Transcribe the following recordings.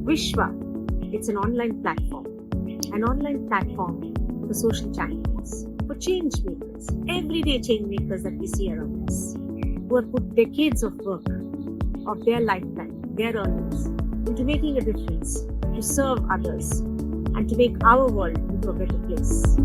Wishwa, it's an online platform for social champions, for change makers, everyday change makers that we see around us, who have put decades of work, of their lifetime, their earnings, into making a difference, to serve others, and to make our world into a better place.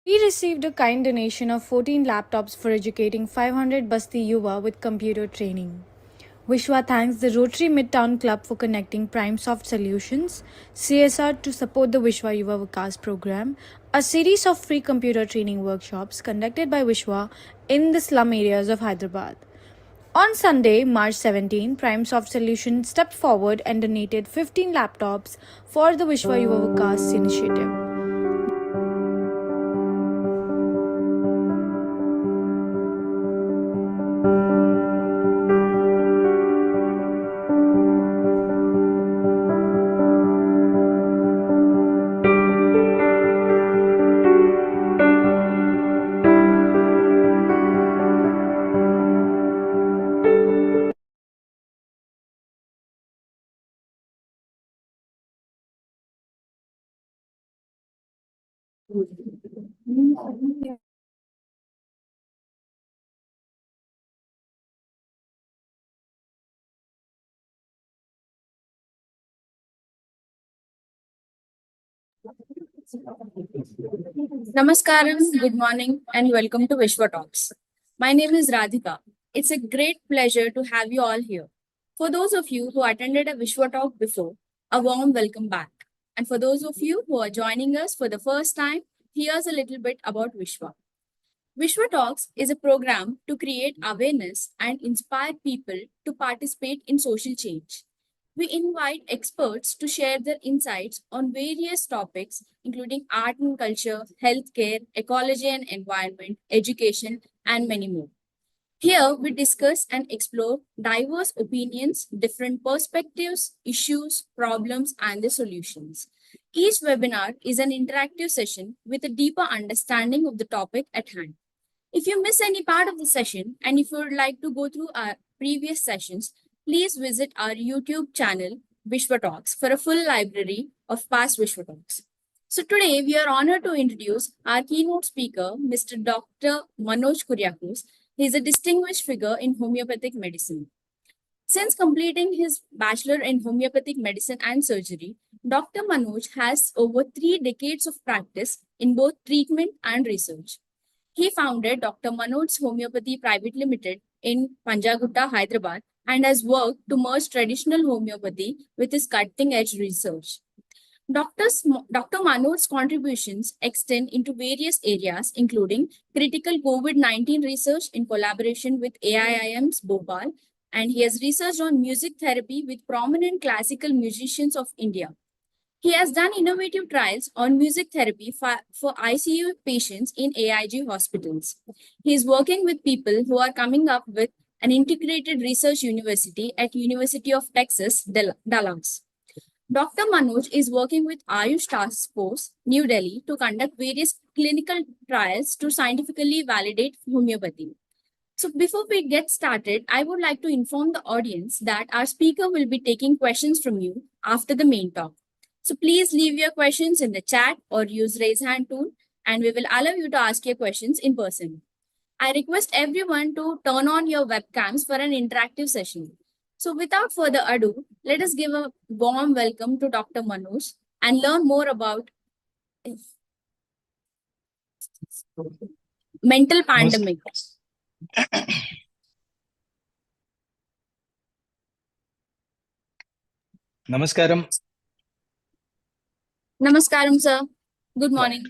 We received a kind donation of 14 laptops for educating 500 Basti Yuva with computer training. Wishwa thanks the Rotary Midtown Club for connecting PrimeSoft Solutions, CSR to support the Wishwa Yuva Vikas program, a series of free computer training workshops conducted by Wishwa in the slum areas of Hyderabad. On Sunday, March 17, PrimeSoft Solutions stepped forward and donated 15 laptops for the Wishwa Yuva Vikas initiative. Namaskaram, good morning, and welcome to WishwaTalks. My name is Radhika. It's a great pleasure to have you all here. For those of you who attended a WishwaTalk before, a warm welcome back. And for those of you who are joining us for the first time, here's a little bit about Vishwa. Vishwa Talks is a program to create awareness and inspire people to participate in social change. We invite experts to share their insights on various topics, including art and culture, healthcare, ecology and environment, education, and many more. Here, we discuss and explore diverse opinions, different perspectives, issues, problems, and the solutions. Each webinar is an interactive session with a deeper understanding of the topic at hand. If you miss any part of the session and if you would like to go through our previous sessions, please visit our YouTube channel, Vishwa Talks, for a full library of past Vishwa Talks. So today we are honored to introduce our keynote speaker, Mr. Dr. Manoj Kuriakose. He is a distinguished figure in homeopathic medicine. Since completing his bachelor in homeopathic medicine and surgery, Dr. Manoj has over 3 decades of practice in both treatment and research. He founded Dr. Manoj's Homeopathy Private Limited in Panjagutta, Hyderabad, and has worked to merge traditional homeopathy with his cutting edge research. Dr. Manoj's contributions extend into various areas, including critical COVID 19 research in collaboration with AIIM's Bhopal, and he has researched on music therapy with prominent classical musicians of India. He has done innovative trials on music therapy for ICU patients in AIG hospitals. He is working with people who are coming up with an integrated research university at University of Texas, Dallas. Dr. Manoj is working with Ayush Task Force, New Delhi, to conduct various clinical trials to scientifically validate homeopathy. So before we get started, I would like to inform the audience that our speaker will be taking questions from you after the main talk. So please leave your questions in the chat or use raise hand tool and we will allow you to ask your questions in person. I request everyone to turn on your webcams for an interactive session. So without further ado, let us give a warm welcome to Dr. Manoj and learn more about mental Namas- pandemic. Namaskaram. Namaskaram, sir. Good morning.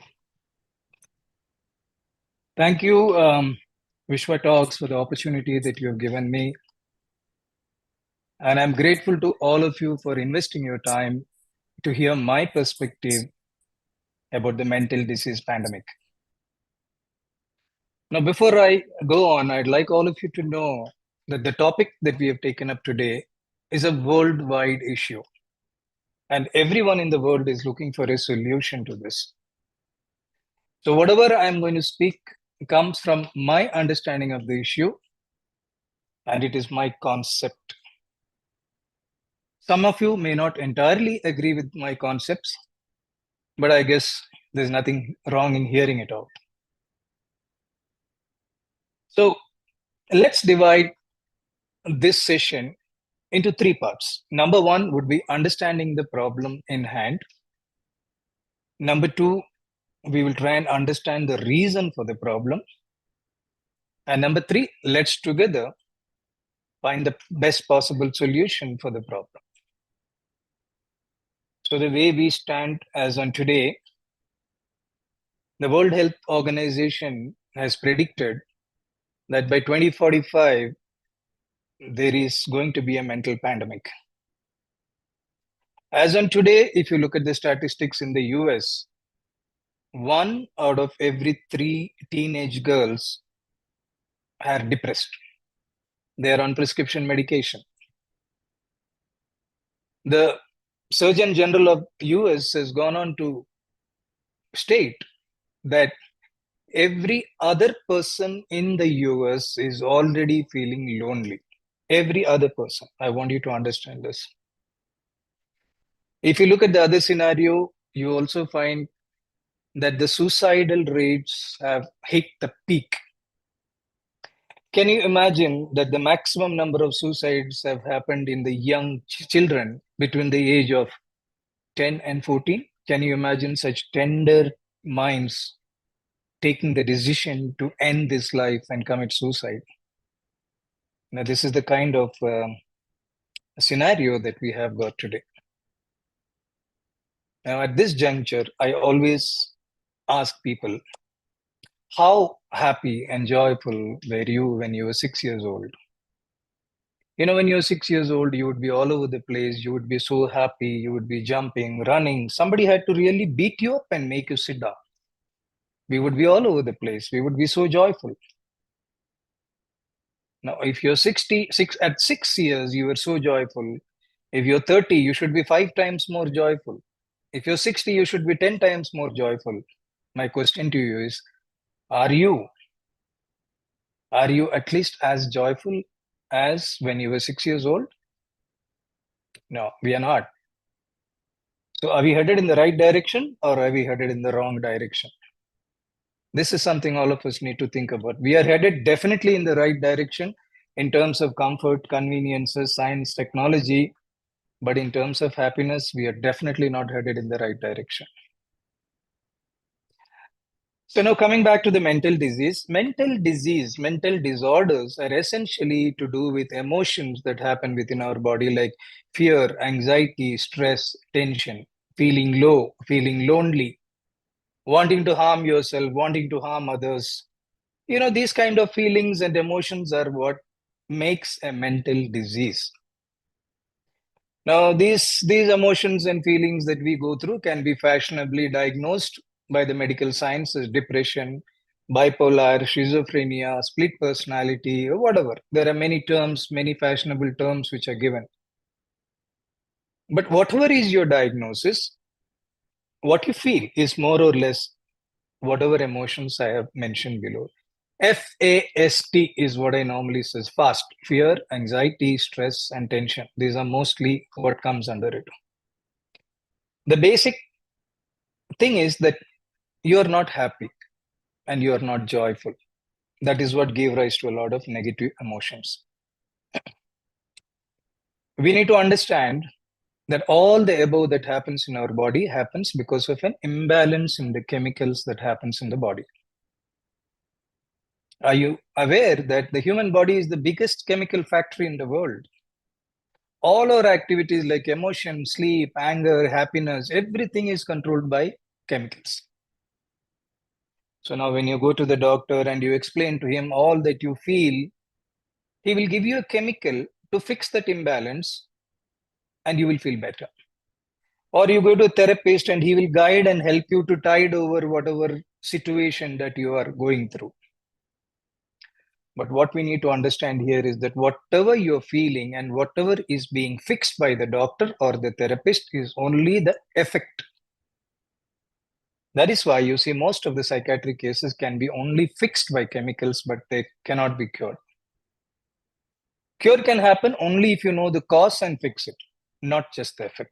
Thank you, Vishwa Talks, for the opportunity that you have given me. And I'm grateful to all of you for investing your time to hear my perspective about the mental disease pandemic. Now, before I go on, I'd like all of you to know that the topic that we have taken up today is a worldwide issue. And everyone in the world is looking for a solution to this. So, whatever I'm going to speak comes from my understanding of the issue, and it is my concept. Some of you may not entirely agree with my concepts, but I guess there's nothing wrong in hearing it out. So let's divide this session into 3 parts. Number 1 would be understanding the problem in hand. Number 2, we will try and understand the reason for the problem. And number 3, let's together find the best possible solution for the problem. So the way we stand as on today, the World Health Organization has predicted that by 2045, there is going to be a mental pandemic. As on today, if you look at the statistics in the US, 1 out of every 3 teenage girls are depressed. They are on prescription medication. The Surgeon General of US has gone on to state that every other person in the US is already feeling lonely. Every other person. I want you to understand this. If you look at the other scenario, you also find that the suicidal rates have hit the peak. Can you imagine that the maximum number of suicides have happened in the young children between the age of 10 and 14? Can you imagine such tender minds taking the decision to end this life and commit suicide? Now, this is the kind of scenario that we have got today. Now, at this juncture, I always ask people, how happy and joyful were you when you were 6 years old? You know, when you're 6 years old, you would be all over the place. You would be so happy. You would be jumping, running. Somebody had to really beat you up and make you sit down. We would be all over the place. We would be so joyful. Now, if you're 66, at 6 years, you were so joyful. If you're 30, you should be 5 times more joyful. If you're 60, you should be 10 times more joyful. My question to you is, are you at least as joyful as when you were 6 years old? No, we are not. So are we headed in the right direction or are we headed in the wrong direction? This is something all of us need to think about. We are headed definitely in the right direction in terms of comfort, conveniences, science, technology. But in terms of happiness, we are definitely not headed in the right direction. So now coming back to the mental disorders are essentially to do with emotions that happen within our body, like fear, anxiety, stress, tension, feeling low, feeling lonely, wanting to harm yourself, wanting to harm others. You know, these kind of feelings and emotions are what makes a mental disease. Now, these emotions and feelings that we go through can be fashionably diagnosed by the medical science as depression, bipolar, schizophrenia, split personality, or whatever. There are many terms, many fashionable terms which are given. But whatever is your diagnosis, what you feel is more or less whatever emotions I have mentioned below. FAST is what I normally say: fast, fear, anxiety, stress, and tension. These are mostly what comes under it. The basic thing is that you are not happy and you are not joyful. That is what gave rise to a lot of negative emotions. We need to understand that all the above that happens in our body happens because of an imbalance in the chemicals that happens in the body. Are you aware that the human body is the biggest chemical factory in the world? All our activities like emotion, sleep, anger, happiness, everything is controlled by chemicals. So now when you go to the doctor and you explain to him all that you feel, he will give you a chemical to fix that imbalance and you will feel better. Or you go to a therapist and he will guide and help you to tide over whatever situation that you are going through. But what we need to understand here is that whatever you're feeling and whatever is being fixed by the doctor or the therapist is only the effect. That is why you see most of the psychiatric cases can be only fixed by chemicals, but they cannot be cured. Cure can happen only if you know the cause and fix it, not just the effect.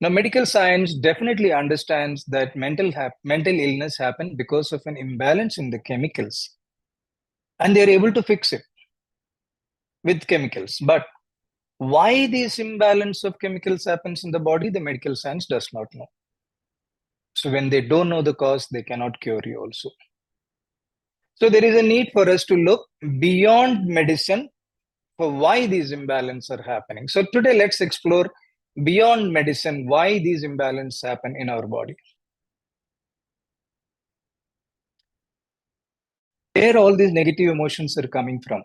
Now, medical science definitely understands that mental illness happens because of an imbalance in the chemicals, and they're able to fix it with chemicals. But why this imbalance of chemicals happens in the body, the medical science does not know. So when they don't know the cause, they cannot cure you also. So there is a need for us to look beyond medicine for why these imbalances are happening. So today, let's explore beyond medicine why these imbalances happen in our body. Where all these negative emotions are coming from.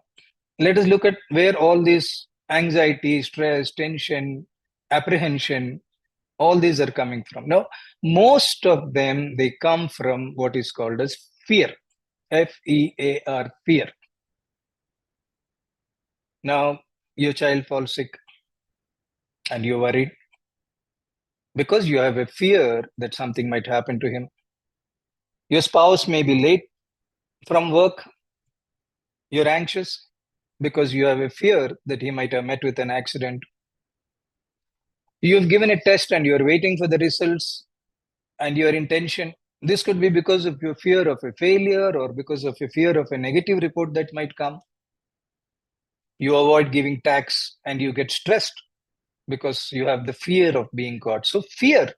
Let us look at where all this anxiety, stress, tension, apprehension, all these are coming from. Now, most of them, they come from what is called as fear. Fear, fear. Now, your child falls sick and you're worried because you have a fear that something might happen to him. Your spouse may be late from work. You're anxious because you have a fear that he might have met with an accident. You've given a test and you're waiting for the results and your intention. This could be because of your fear of a failure or because of a fear of a negative report that might come. You avoid giving tax and you get stressed because you have the fear of being caught. So fear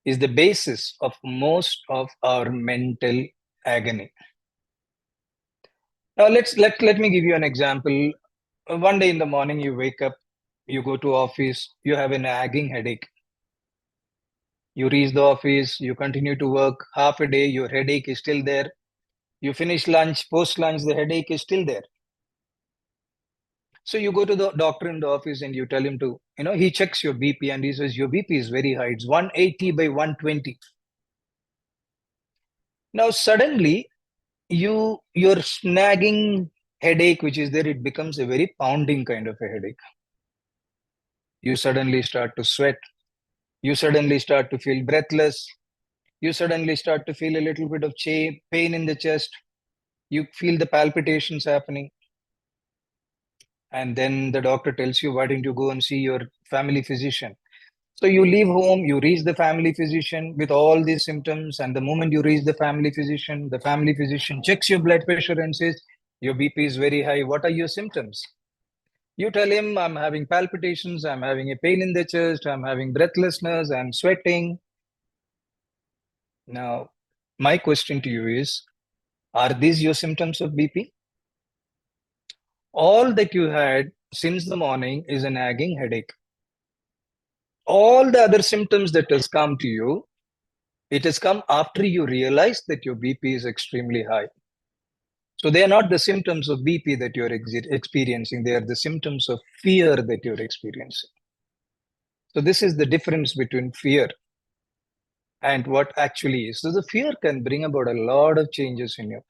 is the basis of most of our mental agony. Now let me give you an example. One day in the morning you wake up, you go to office, you have a nagging headache. You reach the office, you continue to work half a day, your headache is still there. You finish lunch, post lunch, the headache is still there. So you go to the doctor in the office and you tell him to, he checks your BP and he says, your BP is very high. It's 180 by 120. Now, suddenly, your snagging headache, which is there, it becomes a very pounding kind of a headache. You suddenly start to sweat. You suddenly start to feel breathless. You suddenly start to feel a little bit of pain in the chest. You feel the palpitations happening. And then the doctor tells you, why don't you go and see your family physician? So you leave home, you reach the family physician with all these symptoms. And the moment you reach the family physician checks your blood pressure and says, your BP is very high. What are your symptoms? You tell him, I'm having palpitations, I'm having a pain in the chest, I'm having breathlessness, I'm sweating. Now, my question to you is, are these your symptoms of BP? All that you had since the morning is a nagging headache. All the other symptoms that has come to you, it has come after you realize that your BP is extremely high. So they are not the symptoms of BP that you're experiencing. They are the symptoms of fear that you're experiencing. So this is the difference between fear and what actually is. So the fear can bring about a lot of changes in you.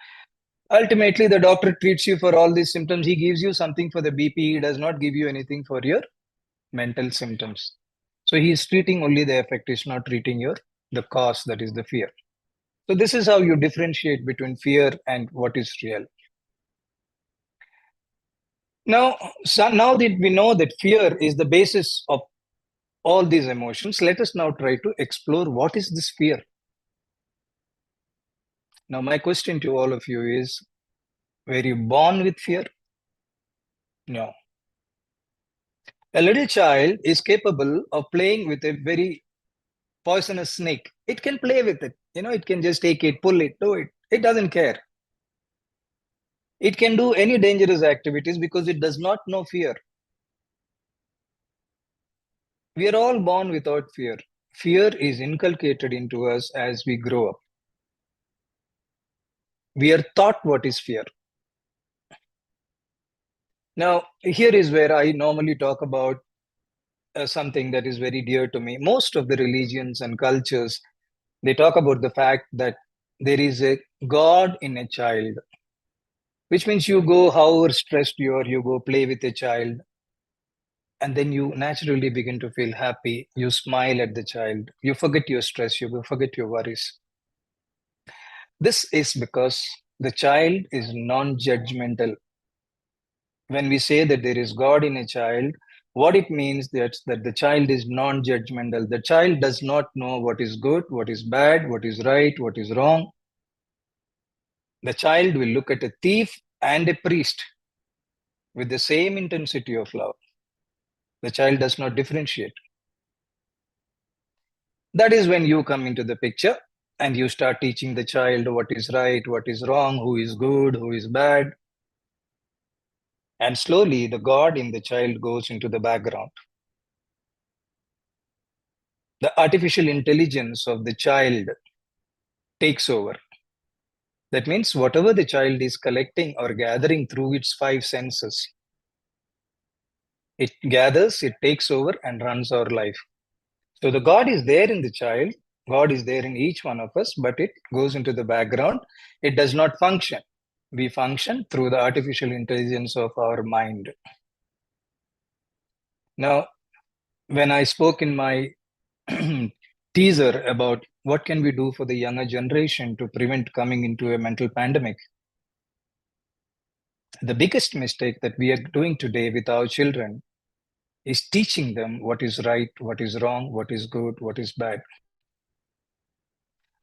Ultimately, the doctor treats you for all these symptoms. He gives you something for the BP. He does not give you anything for your mental symptoms. So he is treating only the effect. He's not treating the cause, that is the fear. So this is how you differentiate between fear and what is real. Now that we know that fear is the basis of all these emotions, let us now try to explore what is this fear. Now, my question to all of you is, were you born with fear? No. A little child is capable of playing with a very poisonous snake. It can play with it. It can just take it, pull it, do it. It doesn't care. It can do any dangerous activities because it does not know fear. We are all born without fear. Fear is inculcated into us as we grow up. We are taught what is fear. Now, here is where I normally talk about something that is very dear to me. Most of the religions and cultures, they talk about the fact that there is a God in a child, which means you go, however stressed you are, you go play with a child, and then you naturally begin to feel happy. You smile at the child. You forget your stress. You forget your worries. This is because the child is non-judgmental. When we say that there is God in a child, what it means that the child is non-judgmental. The child does not know what is good, what is bad, what is right, what is wrong. The child will look at a thief and a priest with the same intensity of love. The child does not differentiate. That is when you come into the picture and you start teaching the child what is right, what is wrong, who is good, who is bad. And slowly the God in the child goes into the background. The artificial intelligence of the child takes over. That means whatever the child is collecting or gathering through its 5 senses, it gathers, it takes over and runs our life. So the God is there in the child, God is there in each one of us, but it goes into the background. It does not function. We function through the artificial intelligence of our mind. Now, when I spoke in my teaser about what can we do for the younger generation to prevent coming into a mental pandemic, the biggest mistake that we are doing today with our children is teaching them what is right, what is wrong, what is good, what is bad.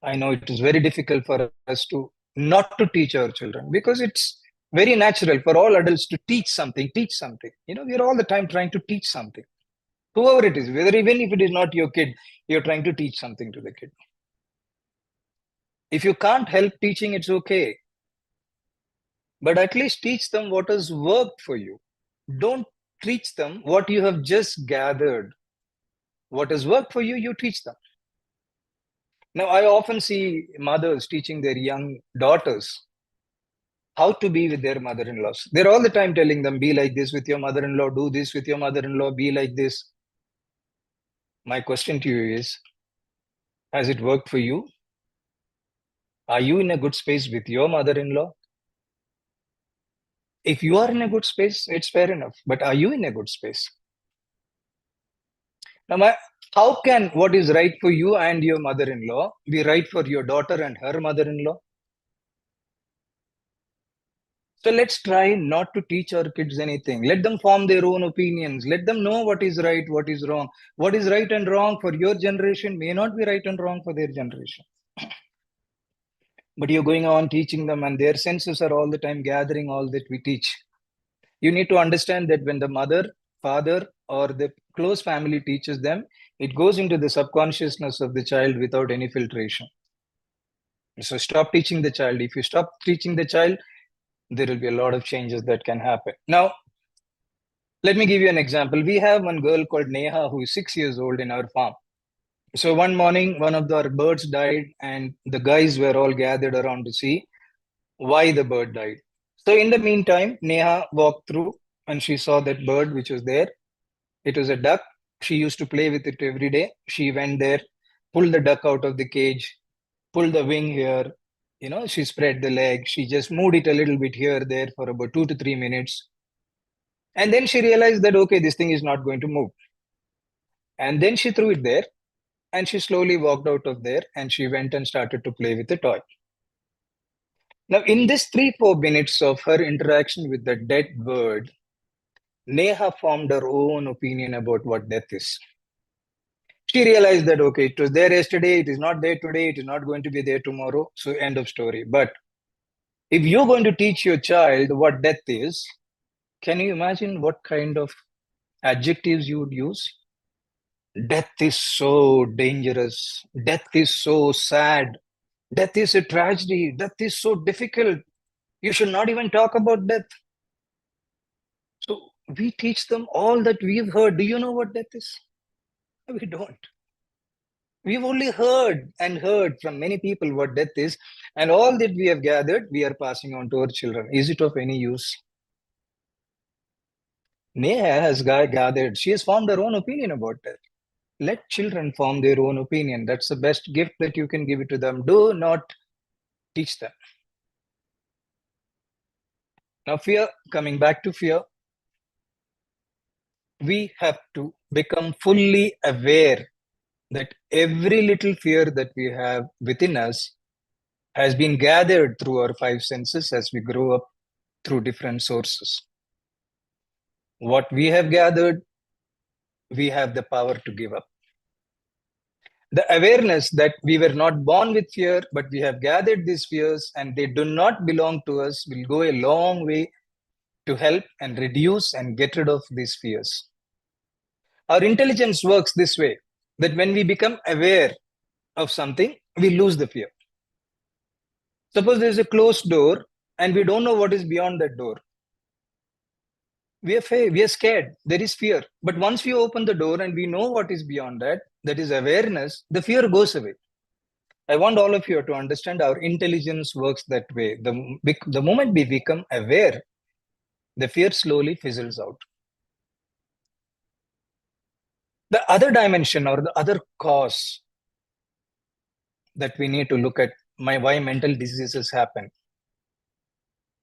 I know it is very difficult for us to not to teach our children, because it's very natural for all adults to teach something, teach something. We are all the time trying to teach something. Whoever it is, whether even if it is not your kid, you're trying to teach something to the kid. If you can't help teaching, it's okay. But at least teach them what has worked for you. Don't teach them what you have just gathered. What has worked for you, you teach them. Now, I often see mothers teaching their young daughters how to be with their mother-in-laws. They're all the time telling them, be like this with your mother-in-law, do this with your mother-in-law, be like this. My question to you is, has it worked for you? Are you in a good space with your mother-in-law? If you are in a good space, it's fair enough. But are you in a good space? Now, how can what is right for you and your mother-in-law be right for your daughter and her mother-in-law? So let's try not to teach our kids anything. Let them form their own opinions. Let them know what is right, what is wrong. What is right and wrong for your generation may not be right and wrong for their generation. But you're going on teaching them, and their senses are all the time gathering all that we teach. You need to understand that when the mother, father, or the close family teaches them, it goes into the subconsciousness of the child without any filtration. So stop teaching the child. If you stop teaching the child, there will be a lot of changes that can happen. Now, let me give you an example. We have one girl called Neha who is 6 years old in our farm. So one morning, one of our birds died, and the guys were all gathered around to see why the bird died. So in the meantime, Neha walked through and she saw that bird which was there. It was a duck. She used to play with it every day. She went there, pulled the duck out of the cage, pulled the wing here. She spread the leg. She just moved it a little bit here, there for about 2 to 3 minutes. And then she realized that, okay, this thing is not going to move. And then she threw it there and she slowly walked out of there and she went and started to play with the toy. Now, in this 3-4 minutes of her interaction with the dead bird, Neha formed her own opinion about what death is. She realized that, okay, it was there yesterday, it is not there today, it is not going to be there tomorrow. So, end of story. But if you're going to teach your child what death is, can you imagine what kind of adjectives you would use? Death is so dangerous. Death is so sad. Death is a tragedy. Death is so difficult. You should not even talk about death. So we teach them all that we've heard. Do you know what death is? We don't. We've only heard and heard from many people what death is, and all that we have gathered, we are passing on to our children. Is it of any use? Neha has gathered, she has formed her own opinion about death. Let children form their own opinion. That's the best gift that you can give it to them. Do not teach them. Now, fear, coming back to fear, we have to become fully aware that every little fear that we have within us has been gathered through our 5 senses as we grow up through different sources. What we have gathered, we have the power to give up. The awareness that we were not born with fear, but we have gathered these fears and they do not belong to us will go a long way to help and reduce and get rid of these fears. Our intelligence works this way, that when we become aware of something, we lose the fear. Suppose there's a closed door and we don't know what is beyond that door. We are scared. There is fear. But once we open the door and we know what is beyond that, that is awareness, the fear goes away. I want all of you to understand our intelligence works that way. The moment we become aware, the fear slowly fizzles out. The other dimension or the other cause that we need to look at why mental diseases happen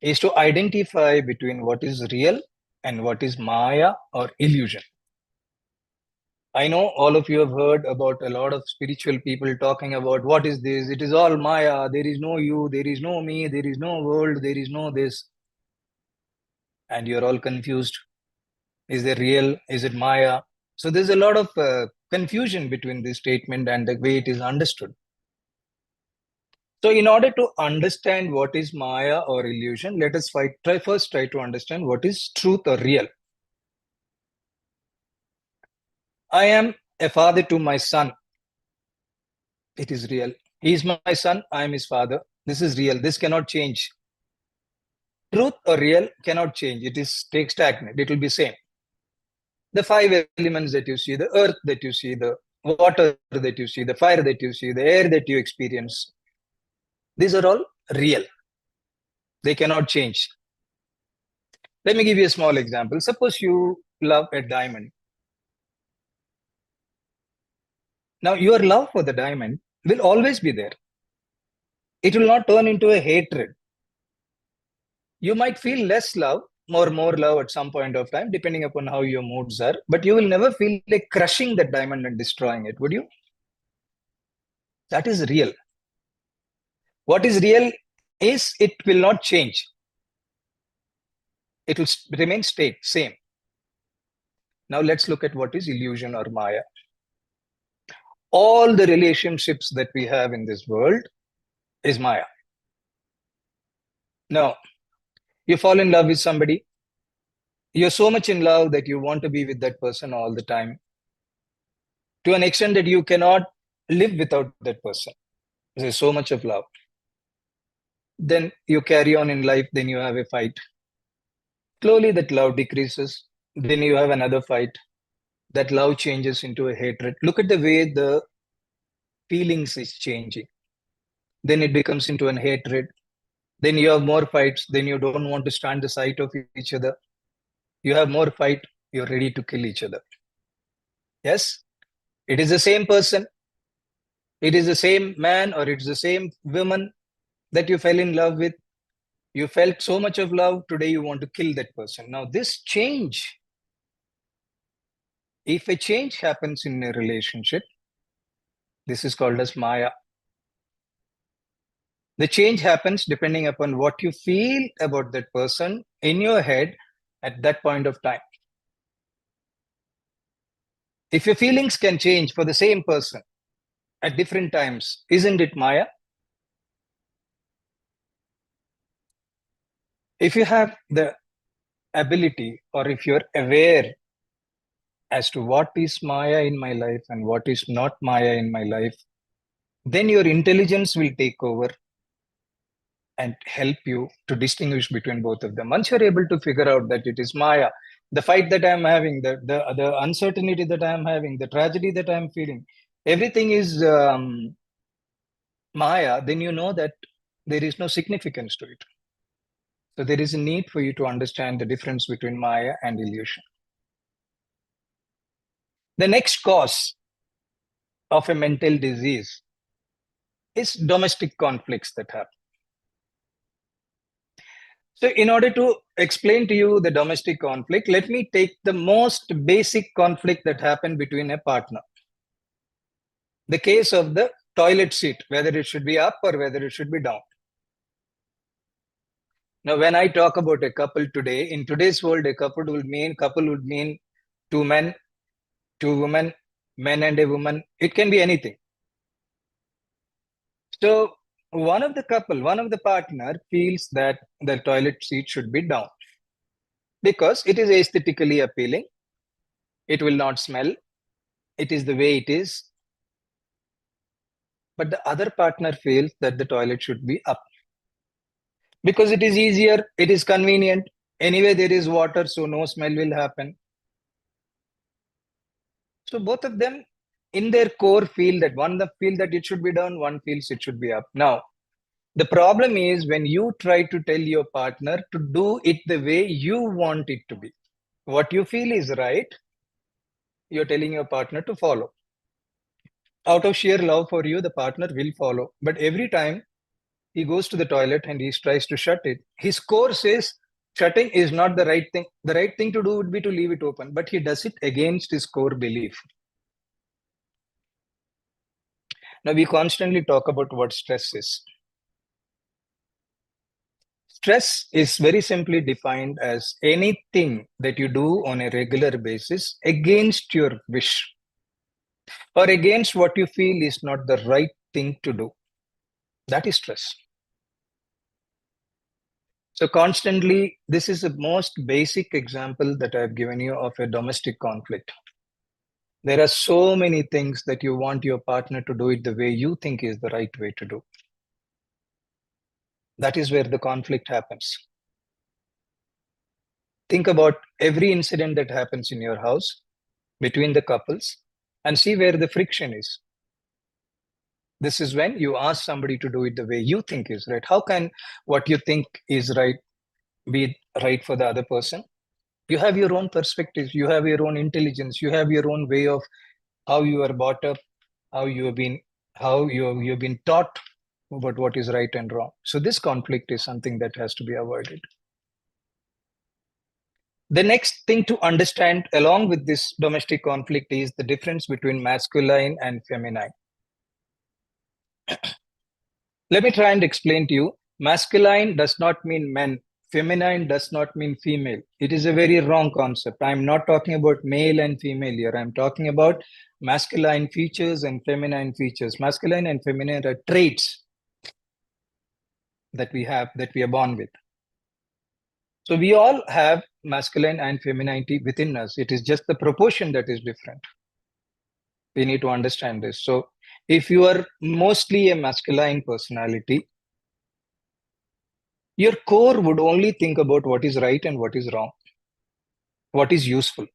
is to identify between what is real and what is Maya or illusion. I know all of you have heard about a lot of spiritual people talking about what is this? It is all Maya. There is no you. There is no me. There is no world. There is no this. And you're all confused. Is it real? Is it Maya? So there's a lot of confusion between this statement and the way it is understood. So in order to understand what is Maya or illusion, let us first try to understand what is truth or real. I am a father to my son. It is real. He is my son. I am his father. This is real. This cannot change. Truth or real cannot change. It is stagnant. It will be same. The five elements that you see, the earth that you see, the water that you see, the fire that you see, the air that you experience, these are all real. They cannot change. Let me give you a small example. Suppose you love a diamond. Now, your love for the diamond will always be there. It will not turn into a hatred. You might feel less love or more love at some point of time, depending upon how your moods are, but you will never feel like crushing that diamond and destroying it, would you? That is real. What is real is it will not change. It will remain same. Now let's look at what is illusion or Maya. All the relationships that we have in this world is Maya. Now, you fall in love with somebody. You're so much in love that you want to be with that person all the time, to an extent that you cannot live without that person. There's so much of love. Then you carry on in life, then you have a fight. Slowly that love decreases. Then you have another fight. That love changes into a hatred. Look at the way the feelings is changing. Then it becomes into an hatred. Then you have more fights. Then you don't want to stand the sight of each other. You have more fight. You're ready to kill each other. Yes, it is the same person. It is the same man or it's the same woman that you fell in love with. You felt so much of love. Today you want to kill that person. Now this change, if a change happens in a relationship, this is called as Maya. The change happens depending upon what you feel about that person in your head at that point of time. If your feelings can change for the same person at different times, isn't it Maya? If you have the ability or if you're aware as to what is Maya in my life and what is not Maya in my life, then your intelligence will take over and help you to distinguish between both of them. Once you're able to figure out that it is Maya, the fight that I'm having, the uncertainty that I'm having, the tragedy that I'm feeling, everything is Maya, then you know that there is no significance to it. So there is a need for you to understand the difference between Maya and illusion. The next cause of a mental disease is domestic conflicts that happen. So in order to explain to you the domestic conflict, let me take the most basic conflict that happened between a partner. The case of the toilet seat, whether it should be up or whether it should be down. Now, when I talk about a couple today, in today's world, a couple would mean two men, two women, men and a woman. It can be anything. So one of the partner feels that the toilet seat should be down because it is aesthetically appealing. It will not smell. It is the way it is. But the other partner feels that the toilet should be up because it is easier. It is convenient. Anyway, there is water, so no smell will happen. So both of them in their core feel that it should be down, one feels it should be up. Now, the problem is when you try to tell your partner to do it the way you want it to be. What you feel is right, you're telling your partner to follow. Out of sheer love for you, the partner will follow. But every time he goes to the toilet and he tries to shut it, his core says shutting is not the right thing. The right thing to do would be to leave it open, but he does it against his core belief. Now, we constantly talk about what stress is. Stress is very simply defined as anything that you do on a regular basis against your wish or against what you feel is not the right thing to do. That is stress. So constantly, this is the most basic example that I've given you of a domestic conflict. There are so many things that you want your partner to do it the way you think is the right way to do. That is where the conflict happens. Think about every incident that happens in your house between the couples and see where the friction is. This is when you ask somebody to do it the way you think is right. How can what you think is right be right for the other person? You have your own perspectives, you have your own intelligence, you have your own way of how you are brought up, how you have been, you've been taught about what is right and wrong. So this conflict is something that has to be avoided. The next thing to understand along with this domestic conflict is the difference between masculine and feminine. Let me try and explain to you. Masculine does not mean men. Feminine does not mean female. It is a very wrong concept. I'm not talking about male and female here. I'm talking about masculine features and feminine features. Masculine and feminine are traits that we have, that we are born with. So we all have masculine and femininity within us. It is just the proportion that is different. We need to understand this. So if you are mostly a masculine personality, your core would only think about what is right and what is wrong, what is useful,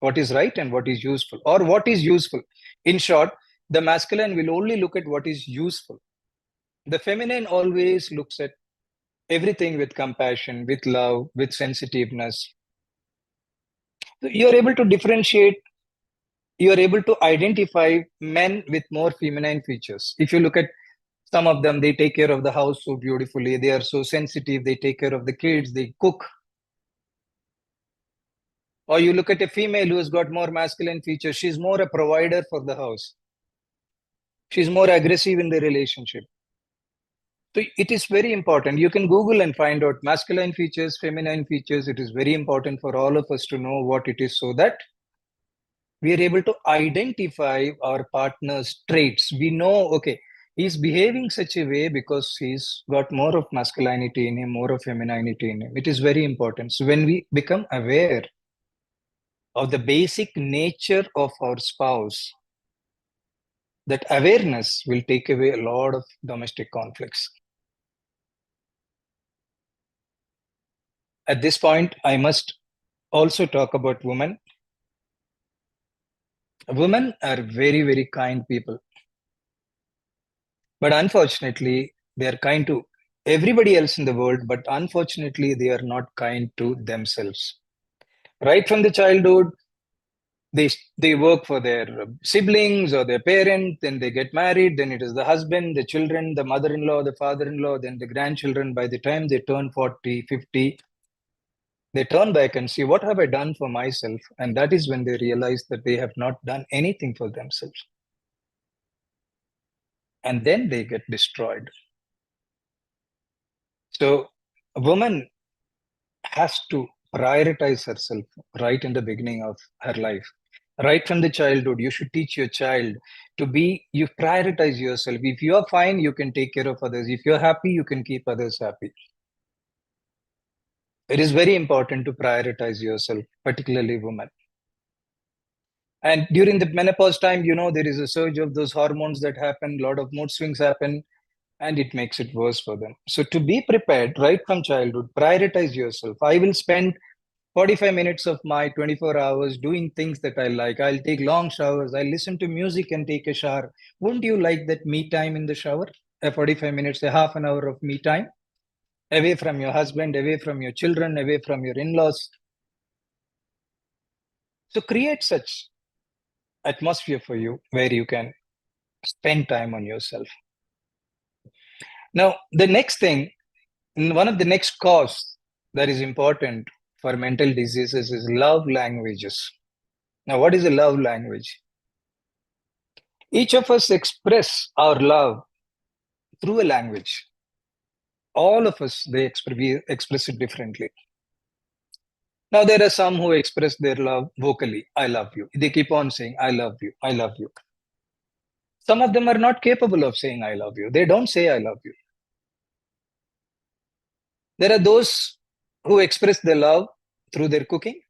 what is right and what is useful, or what is useful. In short, the masculine will only look at what is useful. The feminine always looks at everything with compassion, with love, with sensitiveness. So you're able to differentiate, you're able to identify men with more feminine features. If you look at some of them, they take care of the house so beautifully, they are so sensitive, they take care of the kids, they cook. Or you look at a female who has got more masculine features, she's more a provider for the house. She's more aggressive in the relationship. So it is very important. You can Google and find out masculine features, feminine features. It is very important for all of us to know what it is so that we are able to identify our partner's traits. We know, okay, he's behaving such a way because he's got more of masculinity in him, more of femininity in him. It is very important. So when we become aware of the basic nature of our spouse, that awareness will take away a lot of domestic conflicts. At this point, I must also talk about women. Women are very, very kind people. But unfortunately, they are kind to everybody else in the world, but unfortunately, they are not kind to themselves. Right from the childhood, they work for their siblings or their parent, then they get married, then it is the husband, the children, the mother-in-law, the father-in-law, then the grandchildren. By the time they turn 40, 50, they turn back and see, what have I done for myself? And that is when they realize that they have not done anything for themselves. And then they get destroyed. So a woman has to prioritize herself right in the beginning of her life. Right from the childhood, you should teach your child to be, you prioritize yourself. If you are fine, you can take care of others. If you're happy, you can keep others happy. It is very important to prioritize yourself, particularly women. And during the menopause time, there is a surge of those hormones that happen, a lot of mood swings happen, and it makes it worse for them. So to be prepared right from childhood, prioritize yourself. I will spend 45 minutes of my 24 hours doing things that I like. I'll take long showers. I'll listen to music and take a shower. Wouldn't you like that me time in the shower? A 45 minutes, a half an hour of me time? Away from your husband, away from your children, away from your in-laws. So create such atmosphere for you where you can spend time on yourself. Now, the next thing, one of the next cause that is important for mental diseases is love languages. Now, what is a love language? Each of us express our love through a language. All of us, we express it differently. Now, there are some who express their love vocally. I love you. They keep on saying, I love you. I love you. Some of them are not capable of saying I love you. They don't say I love you. There are those who express their love through their cooking.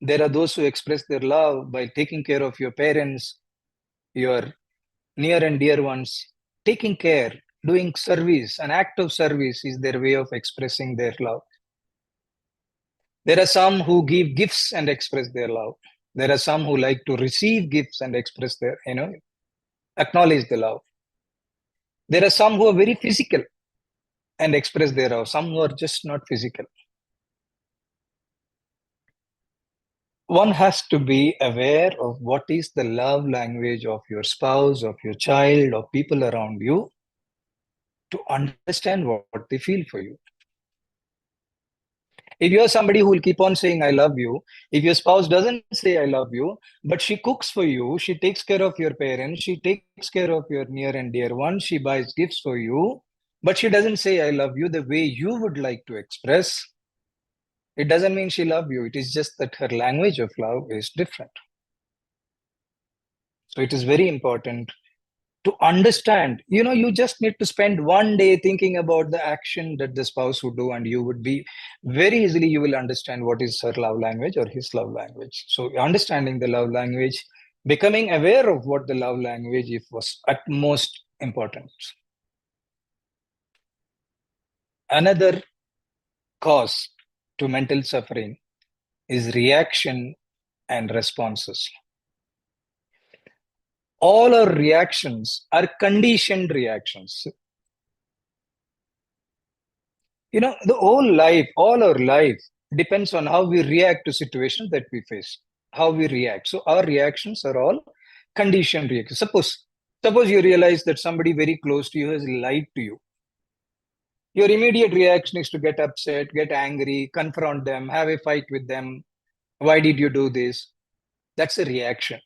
There are those who express their love by taking care of your parents, your near and dear ones. Taking care, doing service, an act of service is their way of expressing their love. There are some who give gifts and express their love. There are some who like to receive gifts and express their, acknowledge the love. There are some who are very physical and express their love, some who are just not physical. One has to be aware of what is the love language of your spouse, of your child, of people around you to understand what they feel for you. If you're somebody who will keep on saying, I love you, if your spouse doesn't say, I love you, but she cooks for you, she takes care of your parents, she takes care of your near and dear ones, she buys gifts for you, but she doesn't say, I love you the way you would like to express, it doesn't mean she loves you. It is just that her language of love is different. So it is very important to understand. You just need to spend one day thinking about the action that the spouse would do, and you would be very easily, you will understand what is her love language or his love language. So understanding the love language, becoming aware of what the love language is, was utmost important. Another cause to mental suffering is reaction and responses. All our reactions are conditioned reactions. The all our life depends on how we react to situations that we face, how we react. So our reactions are all conditioned reactions. Suppose you realize that somebody very close to you has lied to you. Your immediate reaction is to get upset, get angry, confront them, have a fight with them. Why did you do this? That's a reaction.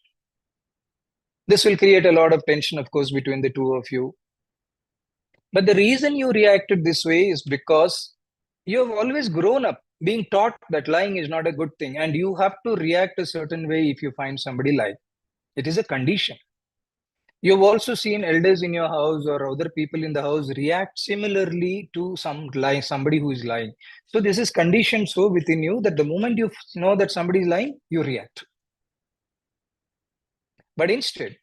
This will create a lot of tension, of course, between the two of you. But the reason you reacted this way is because you have always grown up being taught that lying is not a good thing, and you have to react a certain way if you find somebody lying. It is a condition. You've also seen elders in your house or other people in the house react similarly to somebody who is lying. So this is conditioned so within you that the moment you know that somebody is lying, you react. But instead,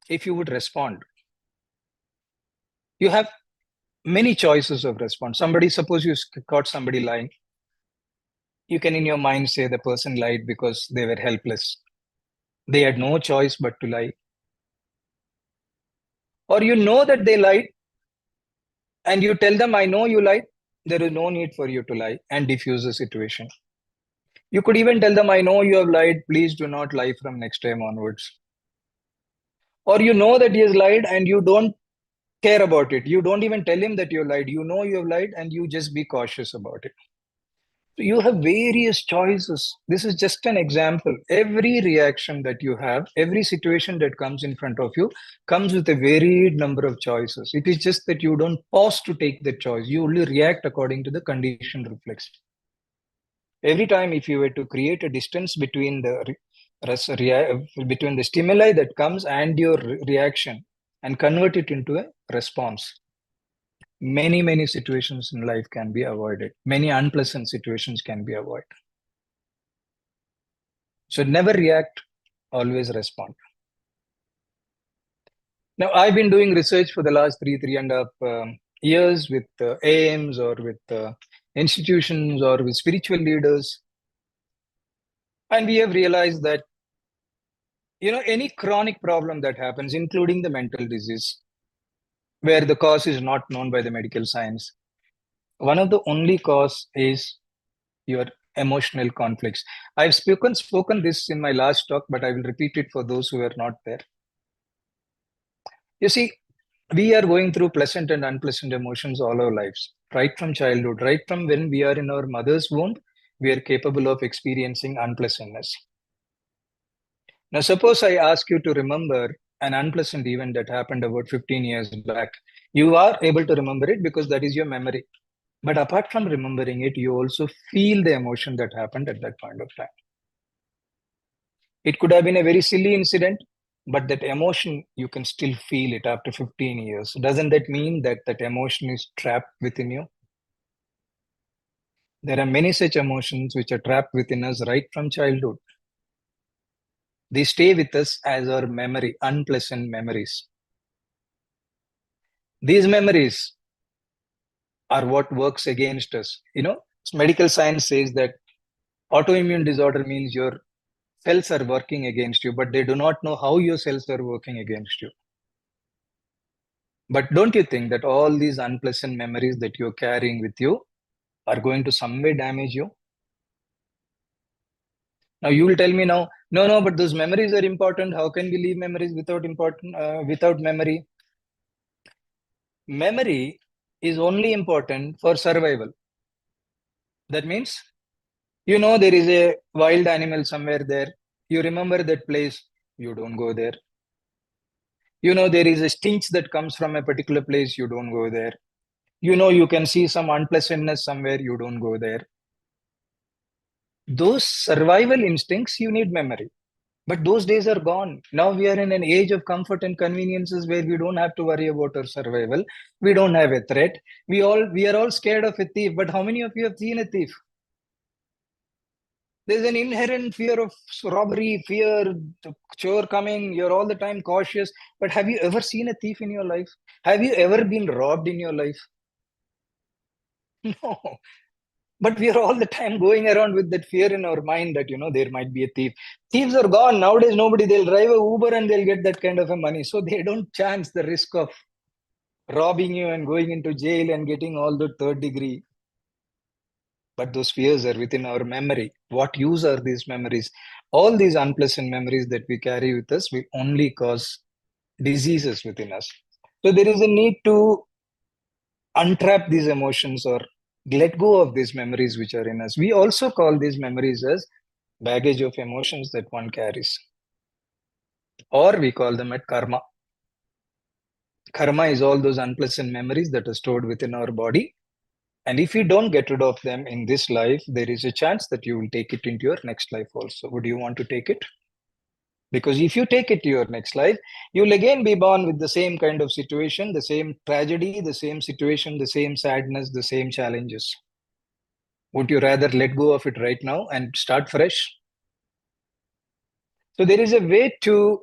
if you would respond, you have many choices of response. Suppose you caught somebody lying. You can in your mind say the person lied because they were helpless. They had no choice but to lie. Or you know that they lied and you tell them, I know you lied. There is no need for you to lie, and diffuse the situation. You could even tell them, I know you have lied. Please do not lie from next time onwards. Or you know that he has lied and you don't care about it. You don't even tell him that you lied. You know you have lied and you just be cautious about it. You have various choices. This is just an example. Every reaction that you have, every situation that comes in front of you comes with a varied number of choices. It is just that you don't pause to take the choice. You only react according to the conditioned reflex. Every time if you were to create a distance between between the stimuli that comes and your reaction and convert it into a response, many situations in life can be avoided. Many unpleasant situations can be avoided. So never react, always respond. Now, I've been doing research for the last three and a half years with AIMs or with institutions or with spiritual leaders. And we have realized that, any chronic problem that happens, including the mental disease, where the cause is not known by the medical science, one of the only cause is your emotional conflicts. I've spoken this in my last talk, but I will repeat it for those who are not there. You see, we are going through pleasant and unpleasant emotions all our lives, right from childhood, right from when we are in our mother's womb, we are capable of experiencing unpleasantness. Now, suppose I ask you to remember an unpleasant event that happened about 15 years back. You are able to remember it because that is your memory. But apart from remembering it, you also feel the emotion that happened at that point of time. It could have been a very silly incident, but that emotion, you can still feel it after 15 years. Doesn't that mean that that emotion is trapped within you? There are many such emotions which are trapped within us right from childhood. They stay with us as our memory, unpleasant memories. These memories are what works against us. Medical science says that autoimmune disorder means your cells are working against you, but they do not know how your cells are working against you. But don't you think that all these unpleasant memories that you're carrying with you are going to some way damage you? Now you will tell me now, no, but those memories are important. How can we leave memories without memory? Memory is only important for survival. That means, there is a wild animal somewhere there. You remember that place, you don't go there. There is a stench that comes from a particular place, you don't go there. You can see some unpleasantness somewhere, you don't go there. Those survival instincts, you need memory. But those days are gone. Now we are in an age of comfort and conveniences where we don't have to worry about our survival. We don't have a threat. We are all scared of a thief. But how many of you have seen a thief? There's an inherent fear of robbery, fear, the chore coming. You're all the time cautious. But have you ever seen a thief in your life? Have you ever been robbed in your life? No. But we are all the time going around with that fear in our mind that, there might be a thief. Thieves are gone. Nowadays, they'll drive a Uber and they'll get that kind of a money. So they don't chance the risk of robbing you and going into jail and getting all the third degree. But those fears are within our memory. What use are these memories? All these unpleasant memories that we carry with us will only cause diseases within us. So there is a need to untrap these emotions or let go of these memories which are in us. We also call these memories as baggage of emotions that one carries, or we call them at karma. Karma is all those unpleasant memories that are stored within our body, and if you don't get rid of them in this life, there is a chance that you will take it into your next life also. Would you want to take it? Because if you take it to your next life, you'll again be born with the same kind of situation, the same tragedy, the same situation, the same sadness, the same challenges. Would you rather let go of it right now and start fresh? So there is a way to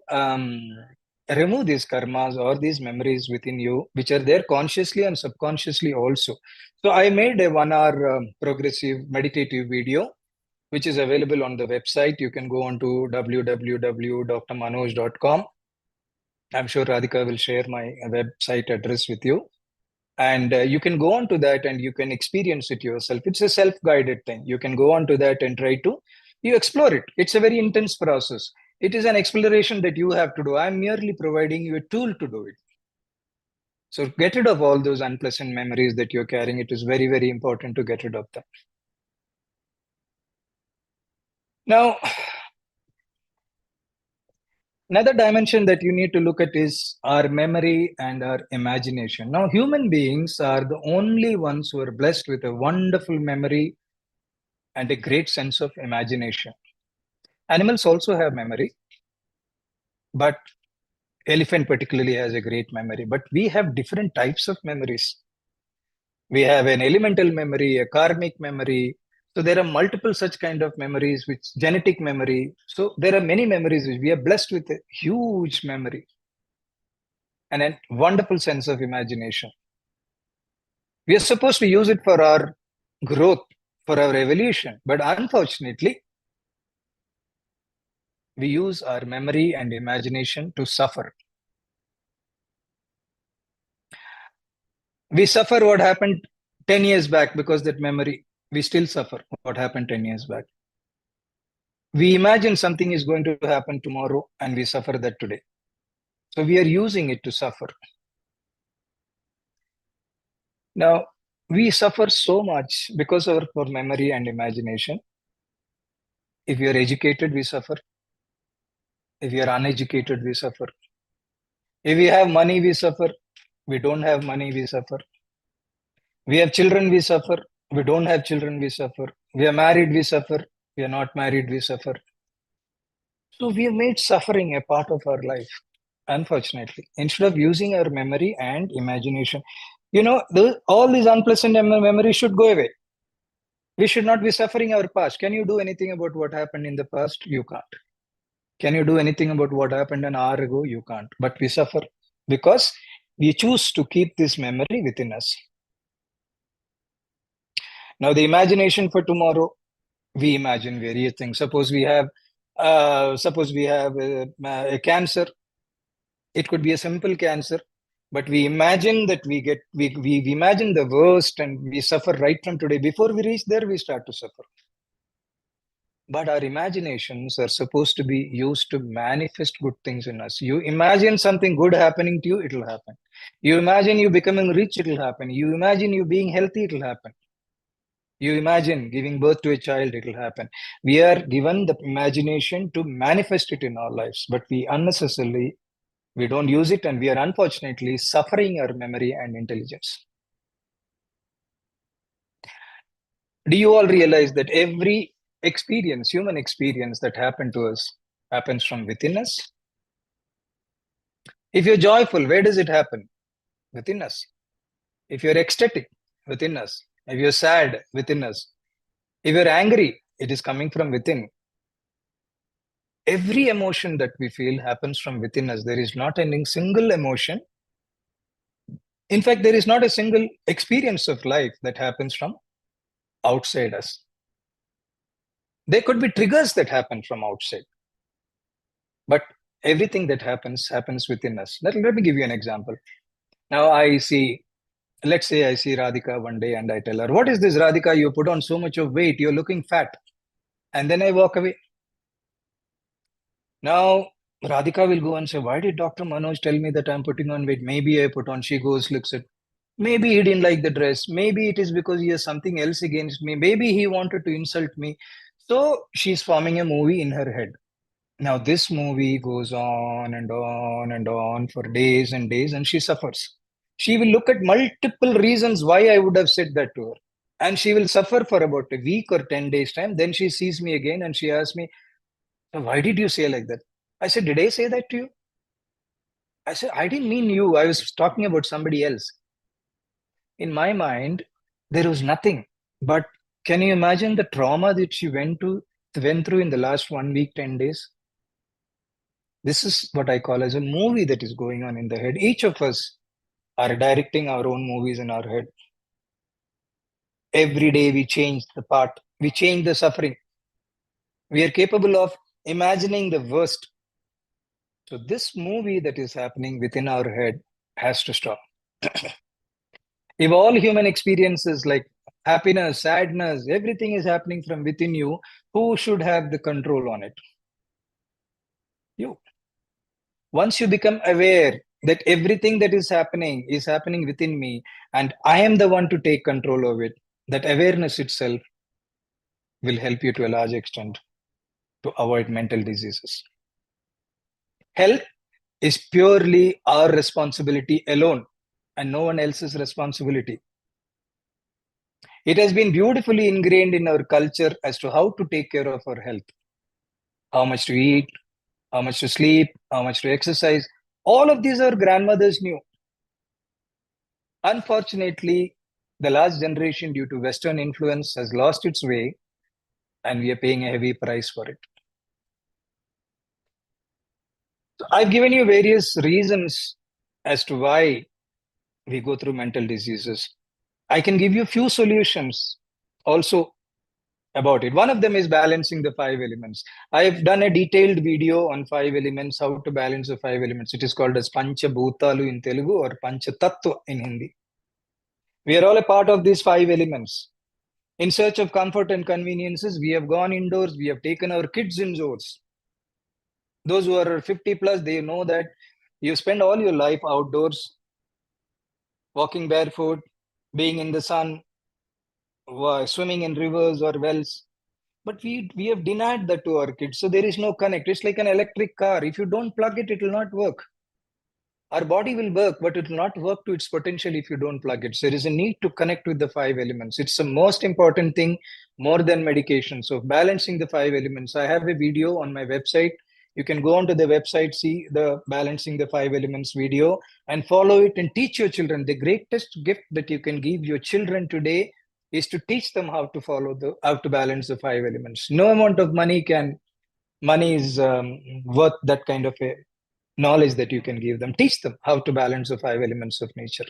remove these karmas or these memories within you, which are there consciously and subconsciously also. So I made a 1 hour progressive meditative video, which is available on the website. You can go on to www.drmanoj.com. I'm sure Radhika will share my website address with you. And you can go on to that and you can experience it yourself. It's a self-guided thing. You can go on to that and you explore it. It's a very intense process. It is an exploration that you have to do. I'm merely providing you a tool to do it. So get rid of all those unpleasant memories that you're carrying. It is very, very important to get rid of them. Now, another dimension that you need to look at is our memory and our imagination. Now, human beings are the only ones who are blessed with a wonderful memory and a great sense of imagination. Animals also have memory, but elephant particularly has a great memory. But we have different types of memories. We have an elemental memory, a karmic memory. So there are multiple such kind of memories, which genetic memory. So there are many memories which we are blessed with a huge memory and a wonderful sense of imagination. We are supposed to use it for our growth, for our evolution. But unfortunately, we use our memory and imagination to suffer. We suffer what happened 10 years back because that memory, we still suffer what happened 10 years back. We imagine something is going to happen tomorrow and we suffer that today. So we are using it to suffer. Now, we suffer so much because of our memory and imagination. If we are educated, we suffer. If we are uneducated, we suffer. If we have money, we suffer. We don't have money, we suffer. We have children, we suffer. We don't have children, we suffer. We are married, we suffer. We are not married, we suffer. So we have made suffering a part of our life, unfortunately, instead of using our memory and imagination. All these unpleasant memories should go away. We should not be suffering our past. Can you do anything about what happened in the past? You can't. Can you do anything about what happened an hour ago? You can't. But we suffer because we choose to keep this memory within us. Now, the imagination for tomorrow, we imagine various things. Suppose we have a cancer. It could be a simple cancer, but we imagine that we imagine the worst and we suffer right from today. Before we reach there, we start to suffer. But our imaginations are supposed to be used to manifest good things in us. You imagine something good happening to you, it will happen. You imagine you becoming rich, it will happen. You imagine you being healthy, it will happen. You imagine giving birth to a child, it will happen. We are given the imagination to manifest it in our lives, but we don't use it, and we are unfortunately suffering our memory and intelligence. Do you all realize that every human experience that happened to us happens from within us? If you're joyful, where does it happen? Within us. If you're ecstatic, within us. If you're sad, within us. If you're angry, it is coming from within. Every emotion that we feel happens from within us. There is not a single emotion. In fact, there is not a single experience of life that happens from outside us. There could be triggers that happen from outside, but everything that happens within us. Let me give you an example. Now let's say I see Radhika one day and I tell her, "What is this, Radhika? You put on so much of weight, you're looking fat." And then I walk away. Now Radhika will go and say, "Why did Dr. Manoj tell me that I'm putting on weight? Maybe I put on." She goes, looks at, maybe he didn't like the dress. Maybe it is because he has something else against me. Maybe he wanted to insult me. So she's forming a movie in her head. Now this movie goes on and on and on for days and days, and she suffers. She will look at multiple reasons why I would have said that to her. And she will suffer for about a week or 10 days time. Then she sees me again and she asks me, "So why did you say like that?" I said, "Did I say that to you?" I said, "I didn't mean you. I was talking about somebody else." In my mind, there was nothing. But can you imagine the trauma that she went through in the last 1 week, 10 days? This is what I call as a movie that is going on in the head. Each of us are directing our own movies in our head. Every day we change the part, we change the suffering. We are capable of imagining the worst. So this movie that is happening within our head has to stop. If all human experiences like happiness, sadness, everything is happening from within you, who should have the control on it? You. Once you become aware that everything that is happening within me, and I am the one to take control of it, that awareness itself will help you to a large extent to avoid mental diseases. Health is purely our responsibility alone and no one else's responsibility. It has been beautifully ingrained in our culture as to how to take care of our health, how much to eat, how much to sleep, how much to exercise. All of these our grandmothers knew. Unfortunately, the last generation, due to Western influence, has lost its way, and we are paying a heavy price for it. So I've given you various reasons as to why we go through mental diseases. I can give you few solutions also about it. One of them is balancing the 5 elements. I've done a detailed video on 5 elements, how to balance the 5 elements. It is called as Pancha Bhutalu in Telugu or Pancha Tattva in Hindi. We are all a part of these 5 elements. In search of comfort and conveniences, we have gone indoors, we have taken our kids indoors. Those who are 50 plus, they know that you spend all your life outdoors, walking barefoot, being in the sun, swimming in rivers or wells. But we have denied that to our kids. So there is no connect. It's like an electric car. If you don't plug it, it will not work. Our body will work, but it will not work to its potential if you don't plug it. So there is a need to connect with the 5 elements. It's the most important thing, more than medication. So balancing the 5 elements. I have a video on my website. You can go onto the website, see the balancing the 5 elements video, and follow it and teach your children. The greatest gift that you can give your children today is to teach them how to balance the 5 elements. No amount of money is worth that kind of a knowledge that you can give them. Teach them how to balance the 5 elements of nature.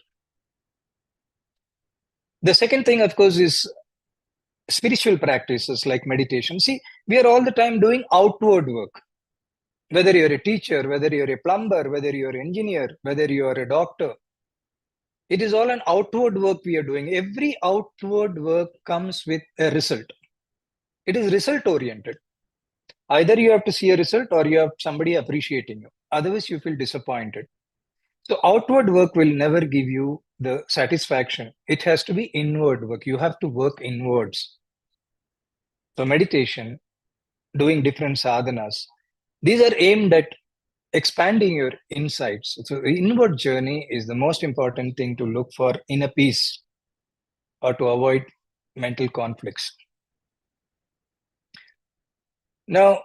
The second thing, of course, is spiritual practices like meditation. See, we are all the time doing outward work. Whether you're a teacher, whether you're a plumber, whether you're an engineer, whether you're a doctor, it is all an outward work we are doing. Every outward work comes with a result. It is result oriented. Either you have to see a result or you have somebody appreciating you. Otherwise, you feel disappointed. So outward work will never give you the satisfaction. It has to be inward work. You have to work inwards. So meditation, doing different sadhanas, these are aimed at expanding your insights. So the inward journey is the most important thing to look for inner peace or to avoid mental conflicts. Now,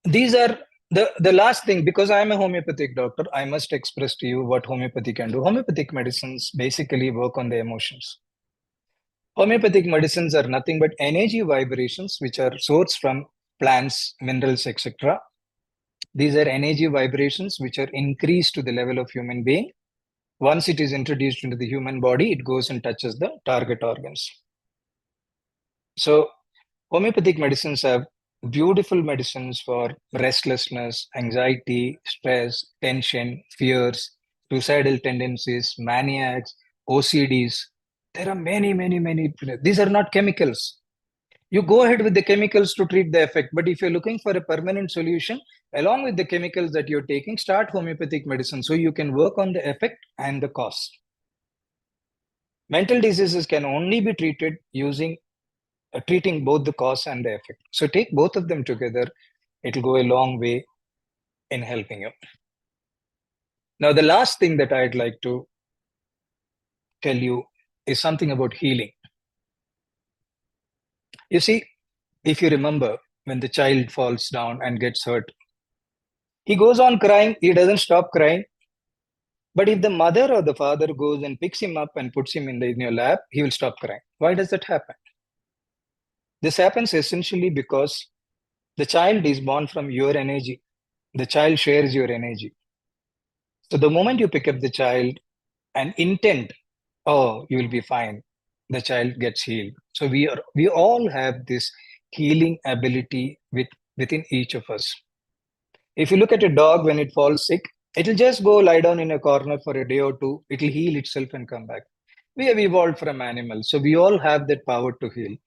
these are the last thing, because I'm a homeopathic doctor, I must express to you what homeopathy can do. Homeopathic medicines basically work on the emotions. Homeopathic medicines are nothing but energy vibrations which are sourced from plants, minerals, etc. These are energy vibrations which are increased to the level of human being. Once it is introduced into the human body, it goes and touches the target organs. So homeopathic medicines have beautiful medicines for restlessness, anxiety, stress, tension, fears, suicidal tendencies, maniacs, OCDs. There are many, many, many. These are not chemicals. You go ahead with the chemicals to treat the effect. But if you're looking for a permanent solution, along with the chemicals that you're taking, start homeopathic medicine so you can work on the effect and the cause. Mental diseases can only be treated using treating both the cause and the effect. So take both of them together. It'll go a long way in helping you. Now, the last thing that I'd like to tell you is something about healing. You see, if you remember, when the child falls down and gets hurt, he goes on crying, he doesn't stop crying. But if the mother or the father goes and picks him up and puts him in your lap, he will stop crying. Why does that happen? This happens essentially because the child is born from your energy. The child shares your energy. So the moment you pick up the child and intent, oh, you will be fine, the child gets healed. So we all have this healing ability within each of us. If you look at a dog when it falls sick, it'll just go lie down in a corner for a day or two. It'll heal itself and come back. We have evolved from animals, so we all have that power to heal.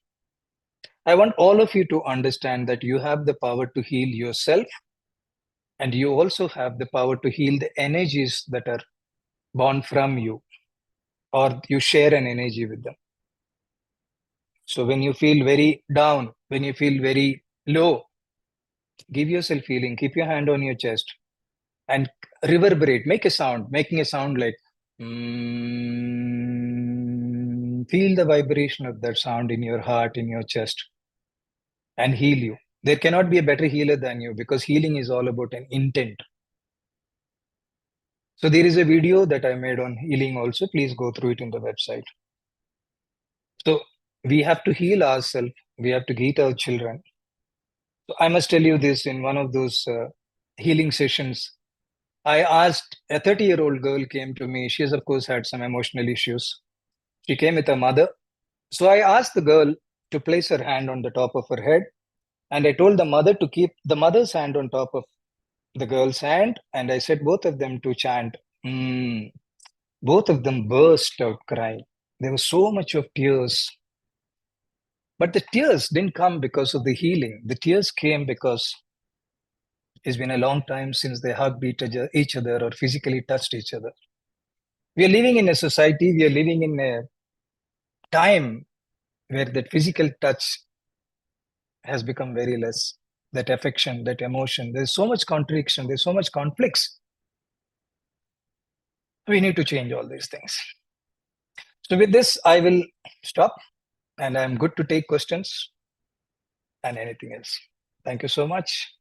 I want all of you to understand that you have the power to heal yourself, and you also have the power to heal the energies that are born from you, or you share an energy with them. So when you feel very down, when you feel very low, give yourself healing. Keep your hand on your chest and reverberate. Make a sound, making a sound like feel the vibration of that sound in your heart, in your chest, and heal you. There cannot be a better healer than you, because healing is all about an intent. So there is a video that I made on healing also. Please go through it in the website. So we have to heal ourselves. We have to heal our children. So I must tell you this, in one of those healing sessions, I asked, a 30-year-old girl came to me. She has, of course, had some emotional issues. She came with her mother. So I asked the girl to place her hand on the top of her head. And I told the mother to keep the mother's hand on top of the girl's hand. And I said both of them to chant. Both of them burst out crying. There was so much of tears. But the tears didn't come because of the healing. The tears came because it's been a long time since they hugged each other or physically touched each other. We are living in a society, we are living in a time where that physical touch has become very less. That affection, that emotion, there's so much contradiction, there's so much conflicts. We need to change all these things. So with this, I will stop, and I'm good to take questions and anything else. Thank you so much.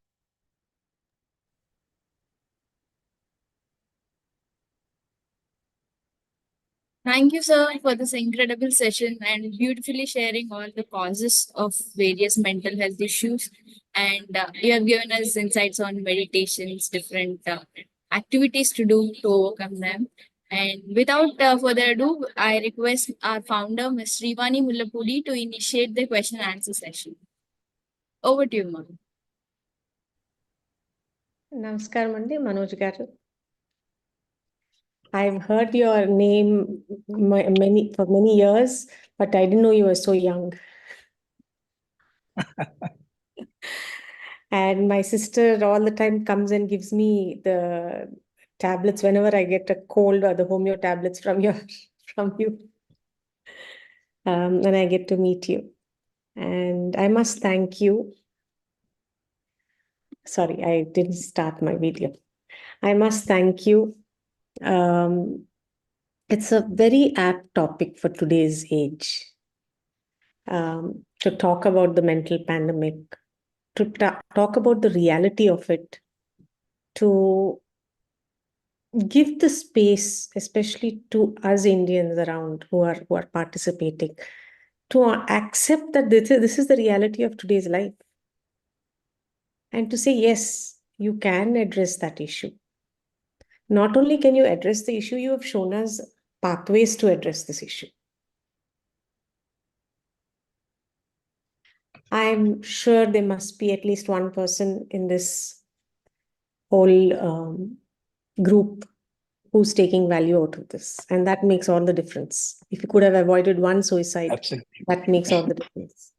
Thank you, sir, for this incredible session and beautifully sharing all the causes of various mental health issues. And you have given us insights on meditations, different activities to do to overcome them. And without further ado, I request our founder, Ms. Srivani Mullapudi, to initiate the question and answer session. Over to you, ma'am. Namaskaram Mandi, Manoj garu. I've heard your name for many years, but I didn't know you were so young. And my sister all the time comes and gives me the tablets whenever I get a cold, or the homeo tablets from you. And I get to meet you. And I must thank you. Sorry, I didn't start my video. I must thank you. It's a very apt topic for today's age, to talk about the mental pandemic, to talk about the reality of it, to give the space, especially to us Indians around who are participating, to accept that this is the reality of today's life, and to say, yes, you can address that issue. Not only can you address the issue, you have shown us pathways to address this issue. I'm sure there must be at least one person in this whole group who's taking value out of this. And that makes all the difference. If you could have avoided one suicide, Absolutely. that makes all the difference.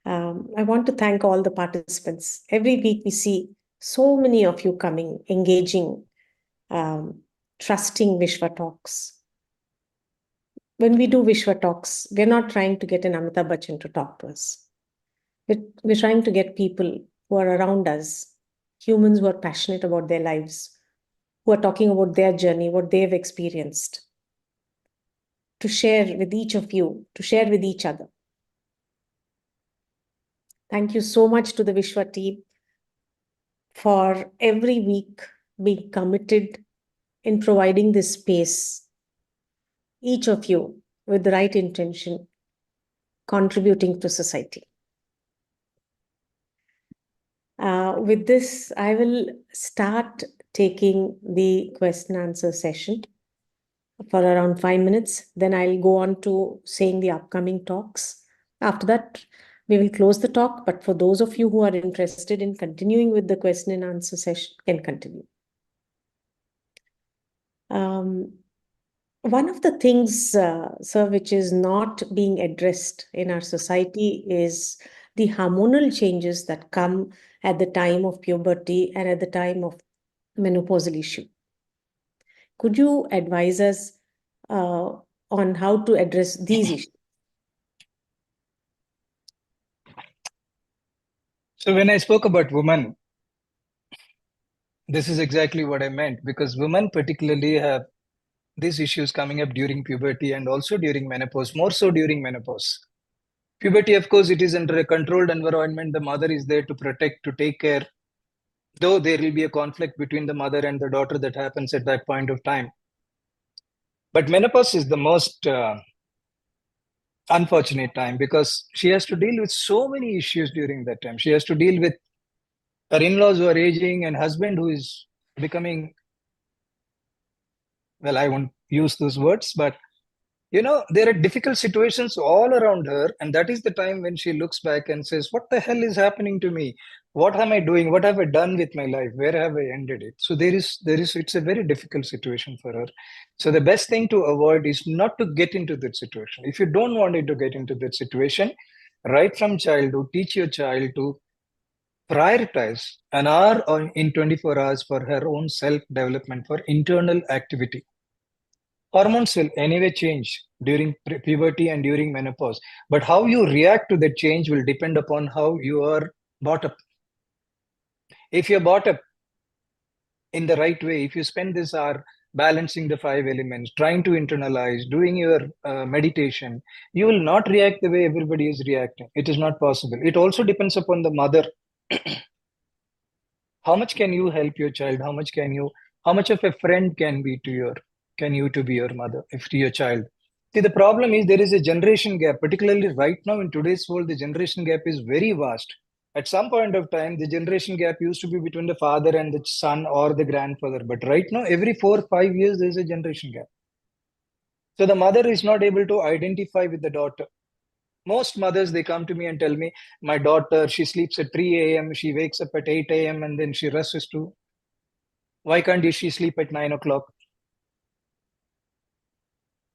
I want to thank all the participants. Every week we see so many of you coming, engaging, trusting WishwaTalks. When we do WishwaTalks, we're not trying to get an Amitabh Bachchan to talk to us. We're trying to get people who are around us, humans who are passionate about their lives, who are talking about their journey, what they've experienced, to share with each of you, to share with each other. Thank you so much to the Vishwa team for every week being committed in providing this space, each of you with the right intention, contributing to society. With this, I will start taking the question answer session for around 5 minutes. Then I'll go on to saying the upcoming talks. After that, we will close the talk. But for those of you who are interested in continuing with the question and answer session, can continue. One of the things, sir, which is not being addressed in our society is the hormonal changes that come at the time of puberty and at the time of menopausal issue. Could you advise us on how to address these issues? So when I spoke about women, this is exactly what I meant, because women particularly have these issues coming up during puberty and also during menopause, more so during menopause. Puberty, of course, it is under a controlled environment. The mother is there to protect, to take care, though there will be a conflict between the mother and the daughter that happens at that point of time. But menopause is the most unfortunate time, because she has to deal with so many issues during that time. She has to deal with her in-laws who are aging and husband who is becoming, well, I won't use those words, but there are difficult situations all around her, and that is the time when she looks back and says, what the hell is happening to me? What am I doing? What have I done with my life? Where have I ended it? So it's a very difficult situation for her. So the best thing to avoid is not to get into that situation. If you don't want it to get into that situation, right from childhood, teach your child to prioritize an hour in 24 hours for her own self-development, for internal activity. Hormones will anyway change during puberty and during menopause, but how you react to that change will depend upon how you are brought up. If you're brought up in the right way, if you spend this hour balancing the 5 elements, trying to internalize, doing your meditation, you will not react the way everybody is reacting. It is not possible. It also depends upon the mother. How much can you help your child? How much of a friend can be to your can you to be your mother, if to your child. See, the problem is there is a generation gap, particularly right now in today's world, the generation gap is very vast. At some point of time, the generation gap used to be between the father and the son or the grandfather. But right now, every 4 or 5 years, there is a generation gap. So the mother is not able to identify with the daughter. Most mothers, they come to me and tell me, my daughter, she sleeps at 3 a.m., she wakes up at 8 a.m., and then she rushes to. Why can't she sleep at 9 o'clock?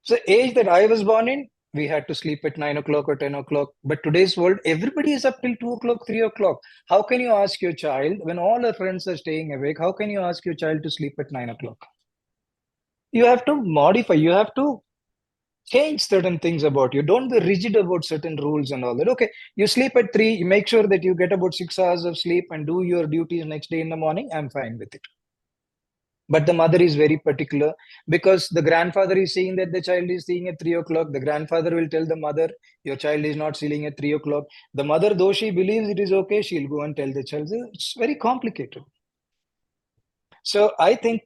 So age that I was born in, we had to sleep at 9 o'clock or 10 o'clock. But today's world, everybody is up till 2 o'clock, 3 o'clock. How can you ask your child, when all her friends are staying awake, how can you ask your child to sleep at 9 o'clock? You have to modify, you have to change certain things about you. Don't be rigid about certain rules and all that. Okay, you sleep at 3, you make sure that you get about 6 hours of sleep and do your duties next day in the morning. I'm fine with it. But the mother is very particular because the grandfather is seeing that the child is seeing at 3 o'clock. The grandfather will tell the mother, your child is not sleeping at 3 o'clock. The mother, though she believes it is okay, she'll go and tell the child. It's very complicated. So I think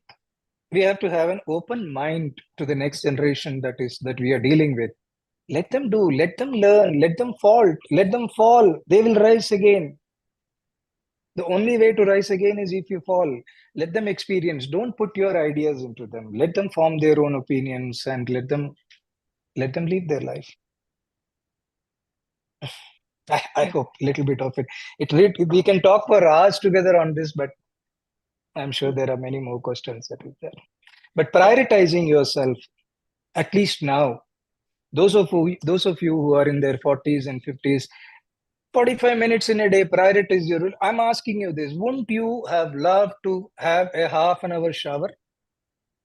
we have to have an open mind to the next generation that we are dealing with. Let them do, let them learn, let them fall, they will rise again. The only way to rise again is if you fall. Let them experience. Don't put your ideas into them. Let them form their own opinions and let them live their life. I hope a little bit of it. We can talk for hours together on this, but I'm sure there are many more questions that is there. But prioritizing yourself, at least now, those of you who are in their 40s and 50s, 45 minutes in a day, prioritize your rule. I'm asking you this. Wouldn't you have loved to have a half an hour shower?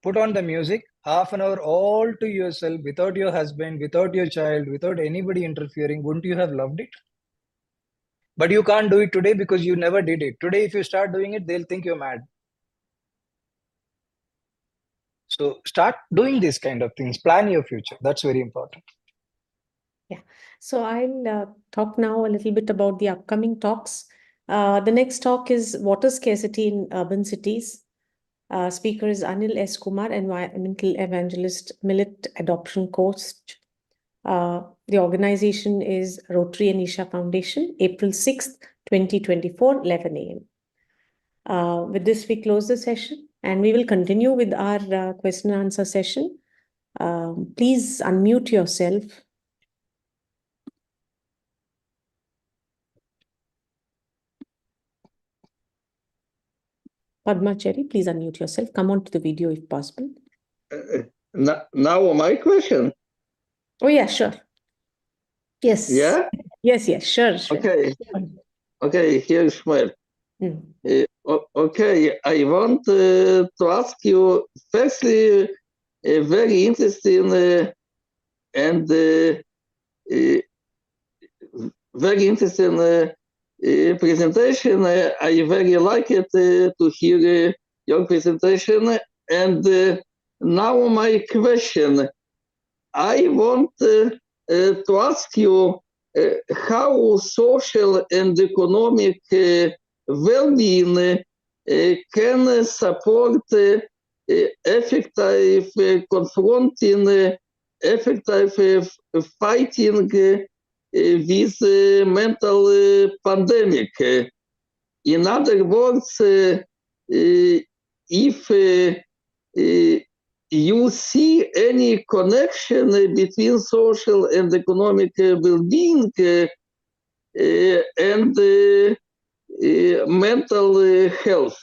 Put on the music, half an hour all to yourself, without your husband, without your child, without anybody interfering. Wouldn't you have loved it? But you can't do it today because you never did it. Today, if you start doing it, they'll think you're mad. So start doing these kind of things. Plan your future. That's very important. Yeah. So I'll talk now a little bit about the upcoming talks. The next talk is water scarcity in urban cities. Speaker is Anil S. Kumar, environmental evangelist, millet adoption coach. The organization is Rotary and Isha Foundation, April 6th, 2024, 11 a.m. With this, we close the session and we will continue with our question and answer session. Please unmute yourself. Padma Cherry, please unmute yourself. Come on to the video if possible. Now my question. Oh, yeah, sure. Yes. Yeah? Yes, sure. Okay, here is Shmuel. Okay, I want to ask you, firstly, a very interesting and very interesting presentation. I very like it to hear your presentation. And now my question. I want to ask you how social and economic well-being can support effective confronting, effective fighting with mental pandemic. In other words, if you see any connection between social and economic well-being and mental health?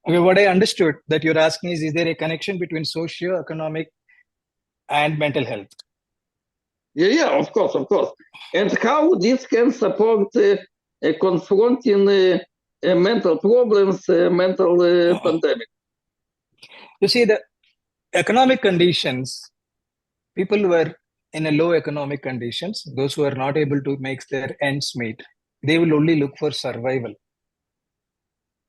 Okay, what I understood that you're asking is there a connection between socio-economic and mental health? Yeah, of course. And how this can support confronting mental problems, mental pandemic? You see, the economic conditions, people who are in a low economic conditions, those who are not able to make their ends meet, they will only look for survival.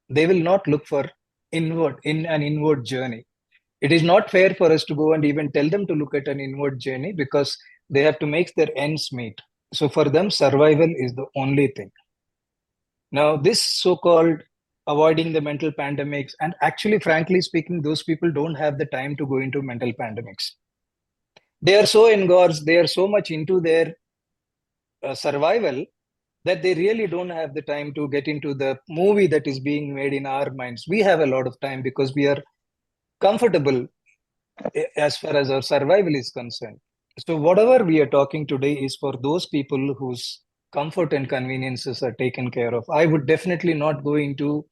They will not look for an inward journey. It is not fair for us to go and even tell them to look at an inward journey because they have to make their ends meet. So for them, survival is the only thing. Now, this so-called avoiding the mental pandemics. And actually, frankly speaking, those people don't have the time to go into mental pandemics. They are so engorged, they are so much into their survival that they really don't have the time to get into the movie that is being made in our minds. We have a lot of time because we are comfortable as far as our survival is concerned. So, whatever we are talking today is for those people whose comfort and conveniences are taken care of. I would definitely not go into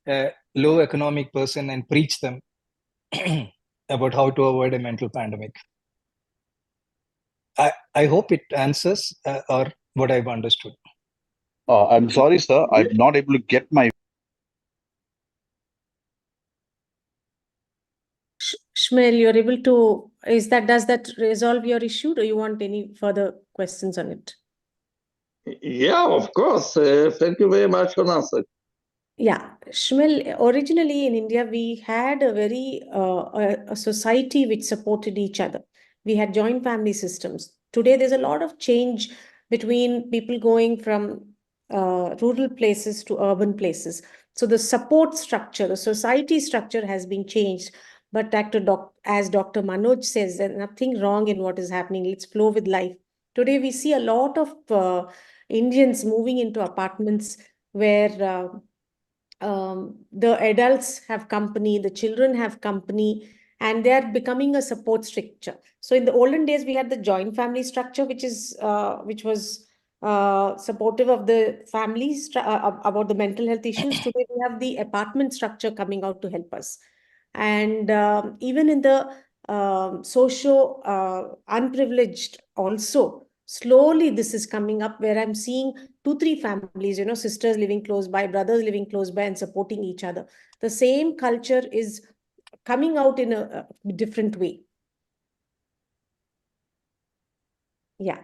a low economic person and preach them about how to avoid a mental pandemic. I hope it answers or what I've understood. I'm sorry, sir. I'm not able to get my. Shmuel, you're able to, does that resolve your issue? Do you want any further questions on it? Yeah, of course. Thank you very much for answering. Yeah, Shmuel, originally in India, we had a society which supported each other. We had joint family systems. Today, there's a lot of change between people going from rural places to urban places. So the support structure, the society structure has been changed. But as Dr. Manoj says, there's nothing wrong in what is happening. Let's flow with life. Today, we see a lot of Indians moving into apartments where the adults have company, the children have company, and they are becoming a support structure. So in the olden days, we had the joint family structure, which was supportive of the families about the mental health issues. Today, we have the apartment structure coming out to help us. And even in the unprivileged also, slowly this is coming up where I'm seeing 2-3 families, sisters living close by, brothers living close by and supporting each other. The same culture is coming out in a different way. Yeah.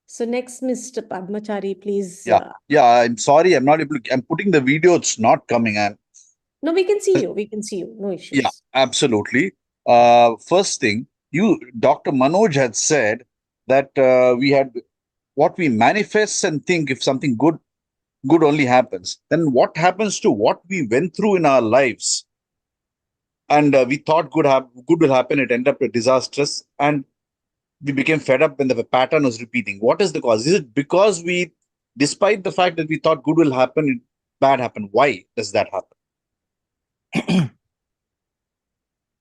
So next, Mr. Padmachari, please. Yeah, I'm sorry. I'm not able to. I'm putting the video. It's not coming. And no, we can see you. We can see you. No issues. yeah, absolutely. First thing, Dr. Manoj had said that we had what we manifest and think. If something good only happens, then what happens to what we went through in our lives? And we thought good will happen. It ended up disastrous, and we became fed up when the pattern was repeating. What is the cause? Is it because despite the fact that we thought good will happen, bad happened? Why does that happen?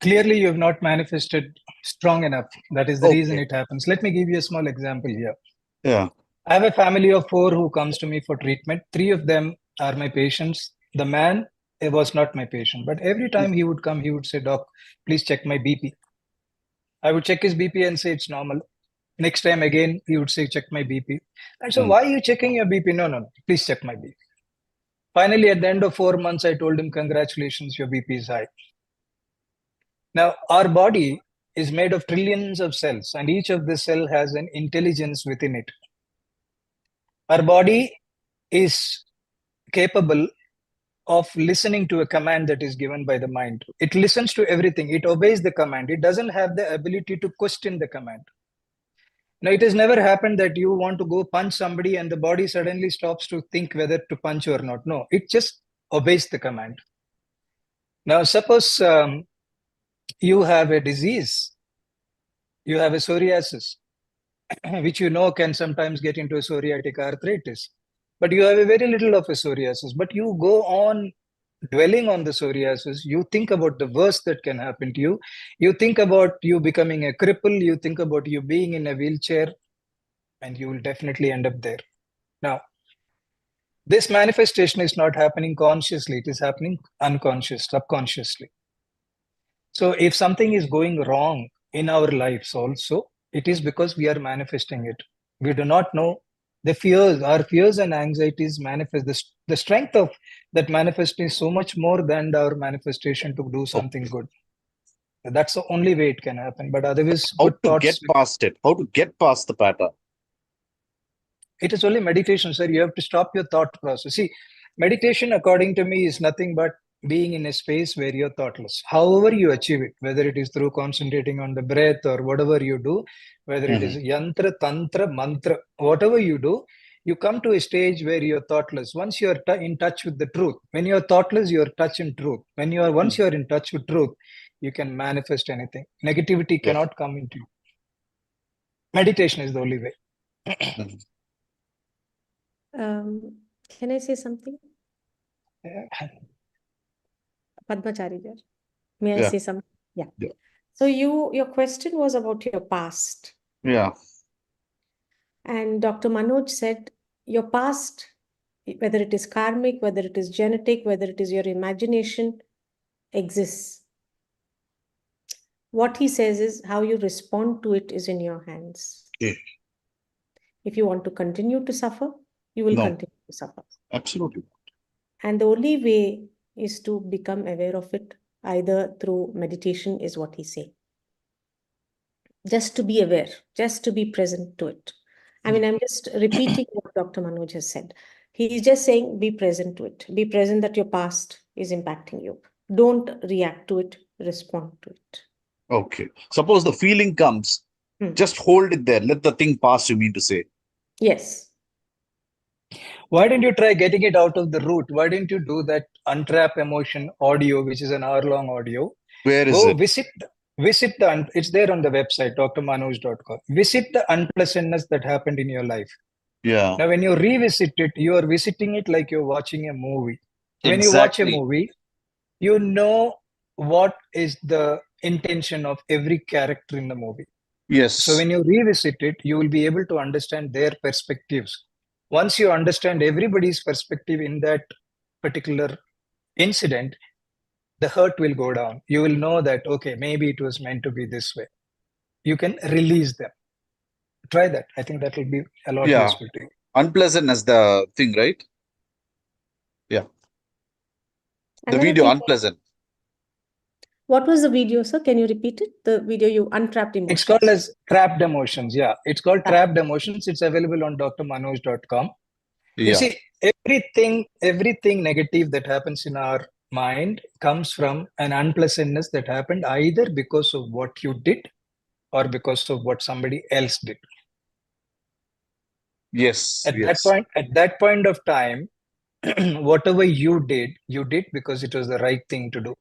Clearly, you have not manifested strong enough. That is the reason it happens. Let me give you a small example here. Yeah. I have a family of 4 who comes to me for treatment. 3 of them are my patients. The man was not my patient, but every time he would come, he would say, "Doc, please check my BP." I would check his BP and say it's normal. Next time again, he would say, "Check my BP." And so, why are you checking your BP? No, please check my BP. Finally, at the end of 4 months, I told him, "Congratulations, your BP is high." Now, our body is made of trillions of cells, and each of the cell has an intelligence within it. Our body is capable of listening to a command that is given by the mind. It listens to everything. It obeys the command. It doesn't have the ability to question the command. Now, it has never happened that you want to go punch somebody and the body suddenly stops to think whether to punch or not. No, it just obeys the command. Now, suppose you have a disease, you have a psoriasis, which can sometimes get into a psoriatic arthritis. But you have a very little of a psoriasis, but you go on dwelling on the psoriasis. You think about the worst that can happen to you. You think about you becoming a cripple. You think about you being in a wheelchair, and you will definitely end up there. Now, this manifestation is not happening consciously. It is happening unconscious, subconsciously. So if something is going wrong in our lives also, it is because we are manifesting it. We do not know the fears, our fears and anxieties manifest. The strength of that manifestation is so much more than our manifestation to do something good. That's the only way it can happen. But otherwise, how good to thoughts. Get past it? How to get past the pattern? It is only meditation, sir. You have to stop your thought process. See, meditation, according to me, is nothing but being in a space where you're thoughtless. However you achieve it, whether it is through concentrating on the breath or whatever you do, whether it is yantra, tantra, mantra, whatever you do, You come to a stage where you're thoughtless. Once you're in touch with the truth, when you're thoughtless, you're touch in truth. Once you're in touch with truth, you can manifest anything. Negativity cannot come into you. Meditation is the only way. Can I say something? Yeah. Padmachari, may I Yeah. say something? Yeah. Yeah. So your question was about your past. Yeah. And Dr. Manoj said, your past, whether it is karmic, whether it is genetic, whether it is your imagination, exists. What he says is how you respond to it is in your hands. Okay. If you want to continue to suffer, you will No. continue to suffer. Absolutely. And the only way is to become aware of it, either through meditation, is what he's saying. Just to be aware, just to be present to it. I mean, I'm just repeating what Dr. Manoj has said. He's just saying, be present to it. Be present that your past is impacting you. Don't react to it, respond to it. Okay. Suppose the feeling comes, just hold it there. Let the thing pass, you mean to say. Yes. Why didn't you try getting it out of the root? Why didn't you do that untrap emotion audio, which is an hour-long audio? Where is Go it? visit it's there on the website, drmanoj.com. Visit the unpleasantness that happened in your life. Yeah. Now, when you revisit it, you are visiting it like you're watching a movie. When you watch a Exactly. movie, you know what is the intention of every character in the movie. Yes. So when you revisit it, you will be able to understand their perspectives. Once you understand everybody's perspective in that particular incident, the hurt will go down. You will know that, okay, maybe it was meant to be this way. You can release them. Try that. I think that will be a lot useful to you. Unpleasantness, the thing, right? Yeah. The video, unpleasant. What was the video, sir? Can you repeat it? The video you untrapped emotions. It's called as trapped emotions. Yeah, it's called trapped emotions. It's available on drmanoj.com. You see, everything negative that happens in our mind comes from an unpleasantness that happened either because of what you did or because of what somebody else did. Yes. At that point of time, whatever you did because it was the right thing to do.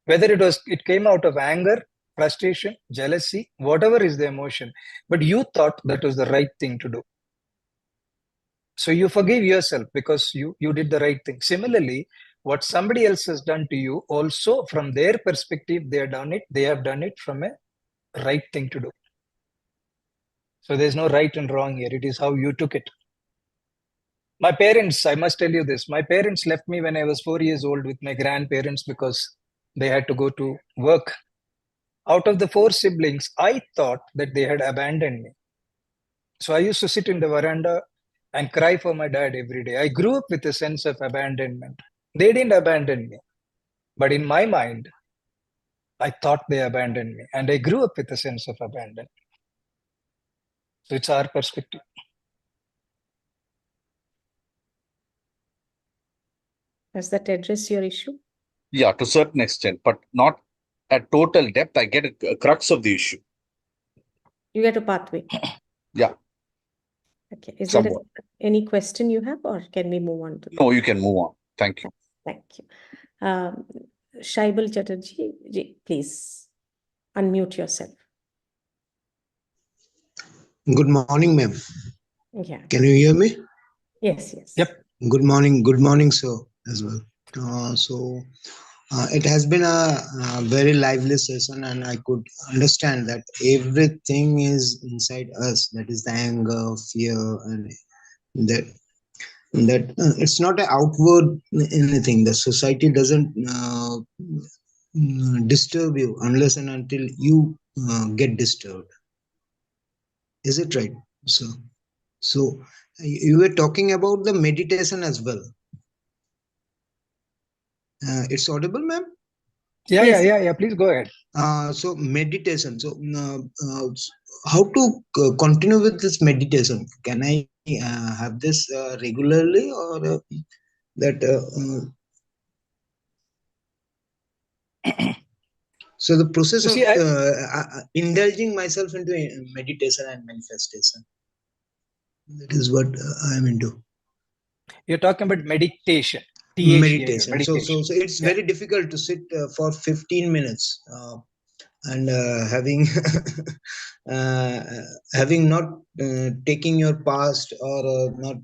Whether it came out of anger, frustration, jealousy, whatever is the emotion, but you thought that was the right thing to do. So you forgive yourself because you did the right thing. Similarly, what somebody else has done to you, also from their perspective, they have done it from a right thing to do. So there's no right and wrong here. It is how you took it. My parents, I must tell you this, my parents left me when I was 4 years old with my grandparents because they had to go to work. Out of the 4 siblings, I thought that they had abandoned me. So I used to sit in the veranda and cry for my dad every day. I grew up with a sense of abandonment. They didn't abandon me. But in my mind, I thought they abandoned me. And I grew up with a sense of abandonment. So it's our perspective. Does that address your issue? Yeah, to a certain extent, but not at total depth. I get a crux of the issue. You get a pathway. Yeah. Okay. Is Somewhat. there any question you have, or can we move on to? No, you can move on. Thank you. Thank you. Shaibal Chatterjee, please unmute yourself. Good morning, ma'am. Yeah. Can you hear me? Yes, yes. Yep. Good morning, sir, as well. It has been a very lively session, and I could understand that everything is inside us. That is the anger, fear, and that it's not an outward anything. The society doesn't disturb you unless and until you get disturbed. Is it right? So you were talking about the meditation as well. It's audible, ma'am? Yeah. Please go ahead. So meditation. So how to continue with this meditation? Can I have this regularly, or that? So the process You of see, indulging myself into meditation and manifestation. That is what I am into. You're talking about meditation. THA, Meditation. So it's Yeah. very difficult to sit for 15 minutes and having uh, having not taking your past or not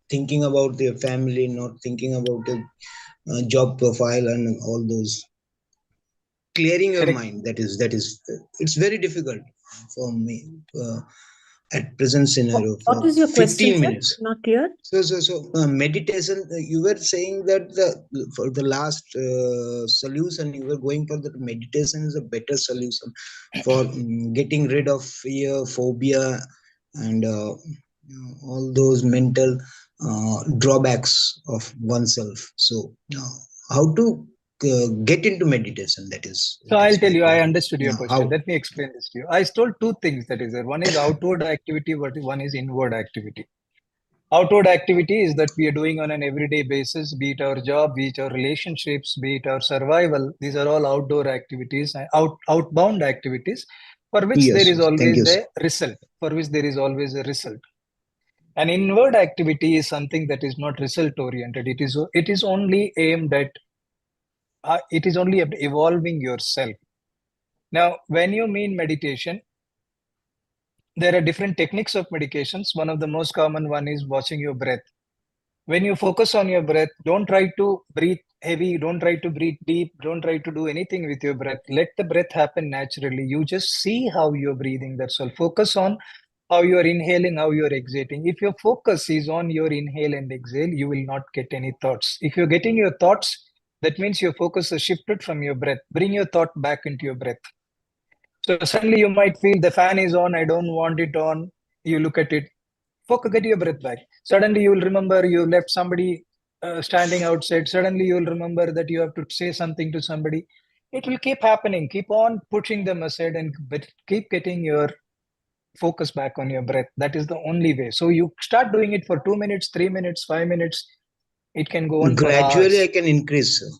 thinking about your family, not thinking about the job profile and all those, clearing your Correct. mind. That is it's very difficult for me at present scenario What for is your question, 15 sir? minutes. Not clear. So meditation, you were saying that for the last solution, you were going for that meditation is a better solution for getting rid of fear, phobia, and all those mental drawbacks of oneself. So, how to get into meditation? That is So I'll tell my you, I question. understood your question. How? Let me explain this to you. I told two things that is there. One is outward activity, one is inward activity. Outward activity is that we are doing on an everyday basis, be it our job, be it our relationships, be it our survival. These are all outdoor activities, outbound activities, for which there Yes, is thank you, always sir. a result. For which there is always a result. An inward activity is something that is not result oriented. It is only aimed at it is only at evolving yourself. Now, when you mean meditation, there are different techniques of meditations. One of the most common one is watching your breath. When you focus on your breath, don't try to breathe heavy, don't try to breathe deep, don't try to do anything with your breath. Let the breath happen naturally. You just see how you're breathing. That's all. Focus on how you're inhaling, how you're exhaling. If your focus is on your inhale and exhale, you will not get any thoughts. If you're getting your thoughts, that means your focus is shifted from your breath. Bring your thought back into your breath. So suddenly you might feel the fan is on, I don't want it on. You look at it, focus, get your breath back. Suddenly you will remember you left somebody standing outside. Suddenly you will remember that you have to say something to somebody. It will keep happening. Keep on pushing them aside and keep getting your focus back on your breath. That is the only way. So you start doing it for 2 minutes, 3 minutes, 5 minutes. It can go on for Gradually, I hours. can increase, sir.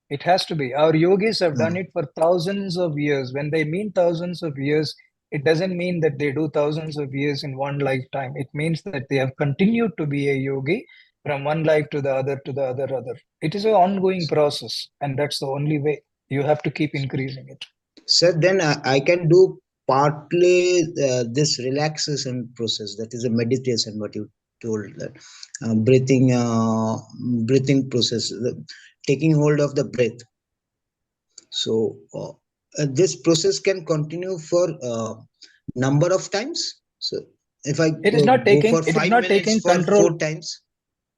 It has to be. Our yogis have done it for thousands of years. When they mean thousands of years, it doesn't mean that they do thousands of years in one lifetime. It means that they have continued to be a yogi from one life to the other to the other. It is an ongoing process, and that's the only way. You have to keep increasing it. Sir, then I can do partly this relaxation process. That is a meditation. What you told that breathing process, taking hold of the breath. So this process can continue for number of times. So if I It is not go taking. for It is 5 not minutes taking for control. 4 times,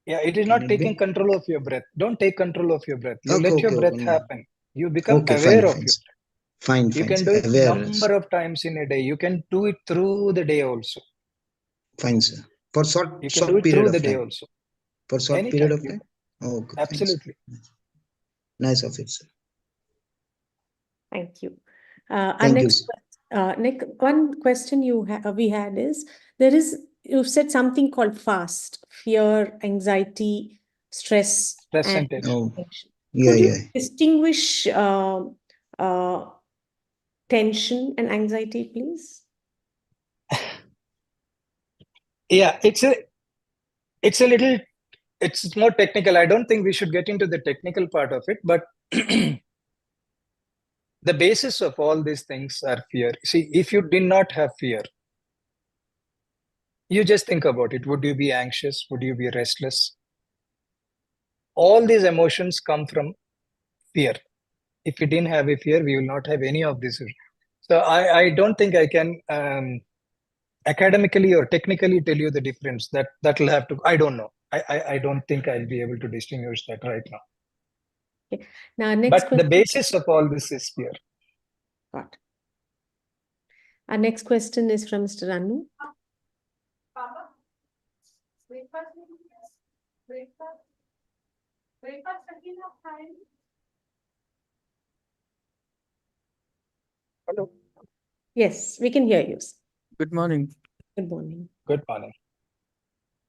Yeah, it is can not it taking be? control of your breath. Don't take control of your breath. You Okay, let your okay, breath okay. happen. You become Okay, aware fine, of fine, your breath. fine, You fine. can do it Awareness. number of times in a day. You can do it through the day also. Fine, sir. For You can do short it through period the of day time. also. For short period Anytime. of time. Okay, thanks. Absolutely. Nice of it, sir. Thank you. Our Thank you, next, sir. Nick, one question we had is you've said something called FAST: fear, anxiety, stress, Stress and and tension. Oh, tension. yeah, Could you yeah. distinguish uh, tension and anxiety, please? Yeah, it's a little it's more technical. I don't think we should get into the technical part of it, but the basis of all these things are fear. See, if you did not have fear, you just think about it. Would you be anxious? Would you be restless? All these emotions come from fear. If we didn't have a fear, we will not have any of this. So I don't think I can academically or technically tell you the difference. That'll have to. I don't know. I don't think I'll be able to distinguish that right now. Okay. Now, next But the question. basis of all this is fear. Got. Our next question is from Mr. Anu. Hello. Yes, we can hear you. Good morning. Good morning. Good morning.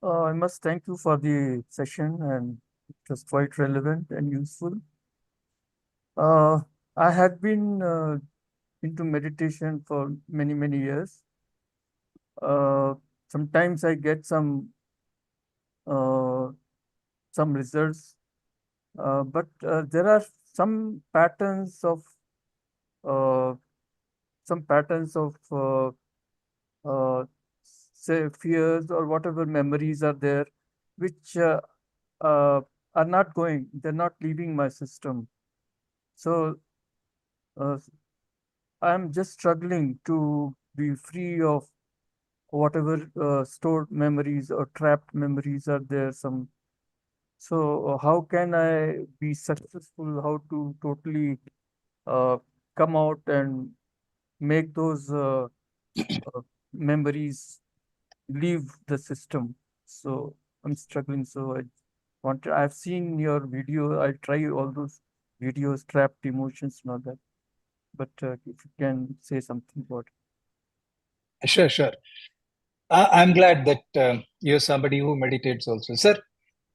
I must thank you for the session, and it was quite relevant and useful. I had been into meditation for many, many years. sometimes I get some results, but there are some patterns of uh, uh, say fears or whatever memories are there, which uh, are not going, they're not leaving my system. So uh, I'm just struggling to be free of whatever stored memories or trapped memories are there. So how can I be successful? How to totally come out and make those memories leave the system? So I'm struggling. So I've seen your video. I try all those videos, trapped emotions and all that. But if you can say something about it. Sure, sure. I'm glad that you're somebody who meditates also. Sir,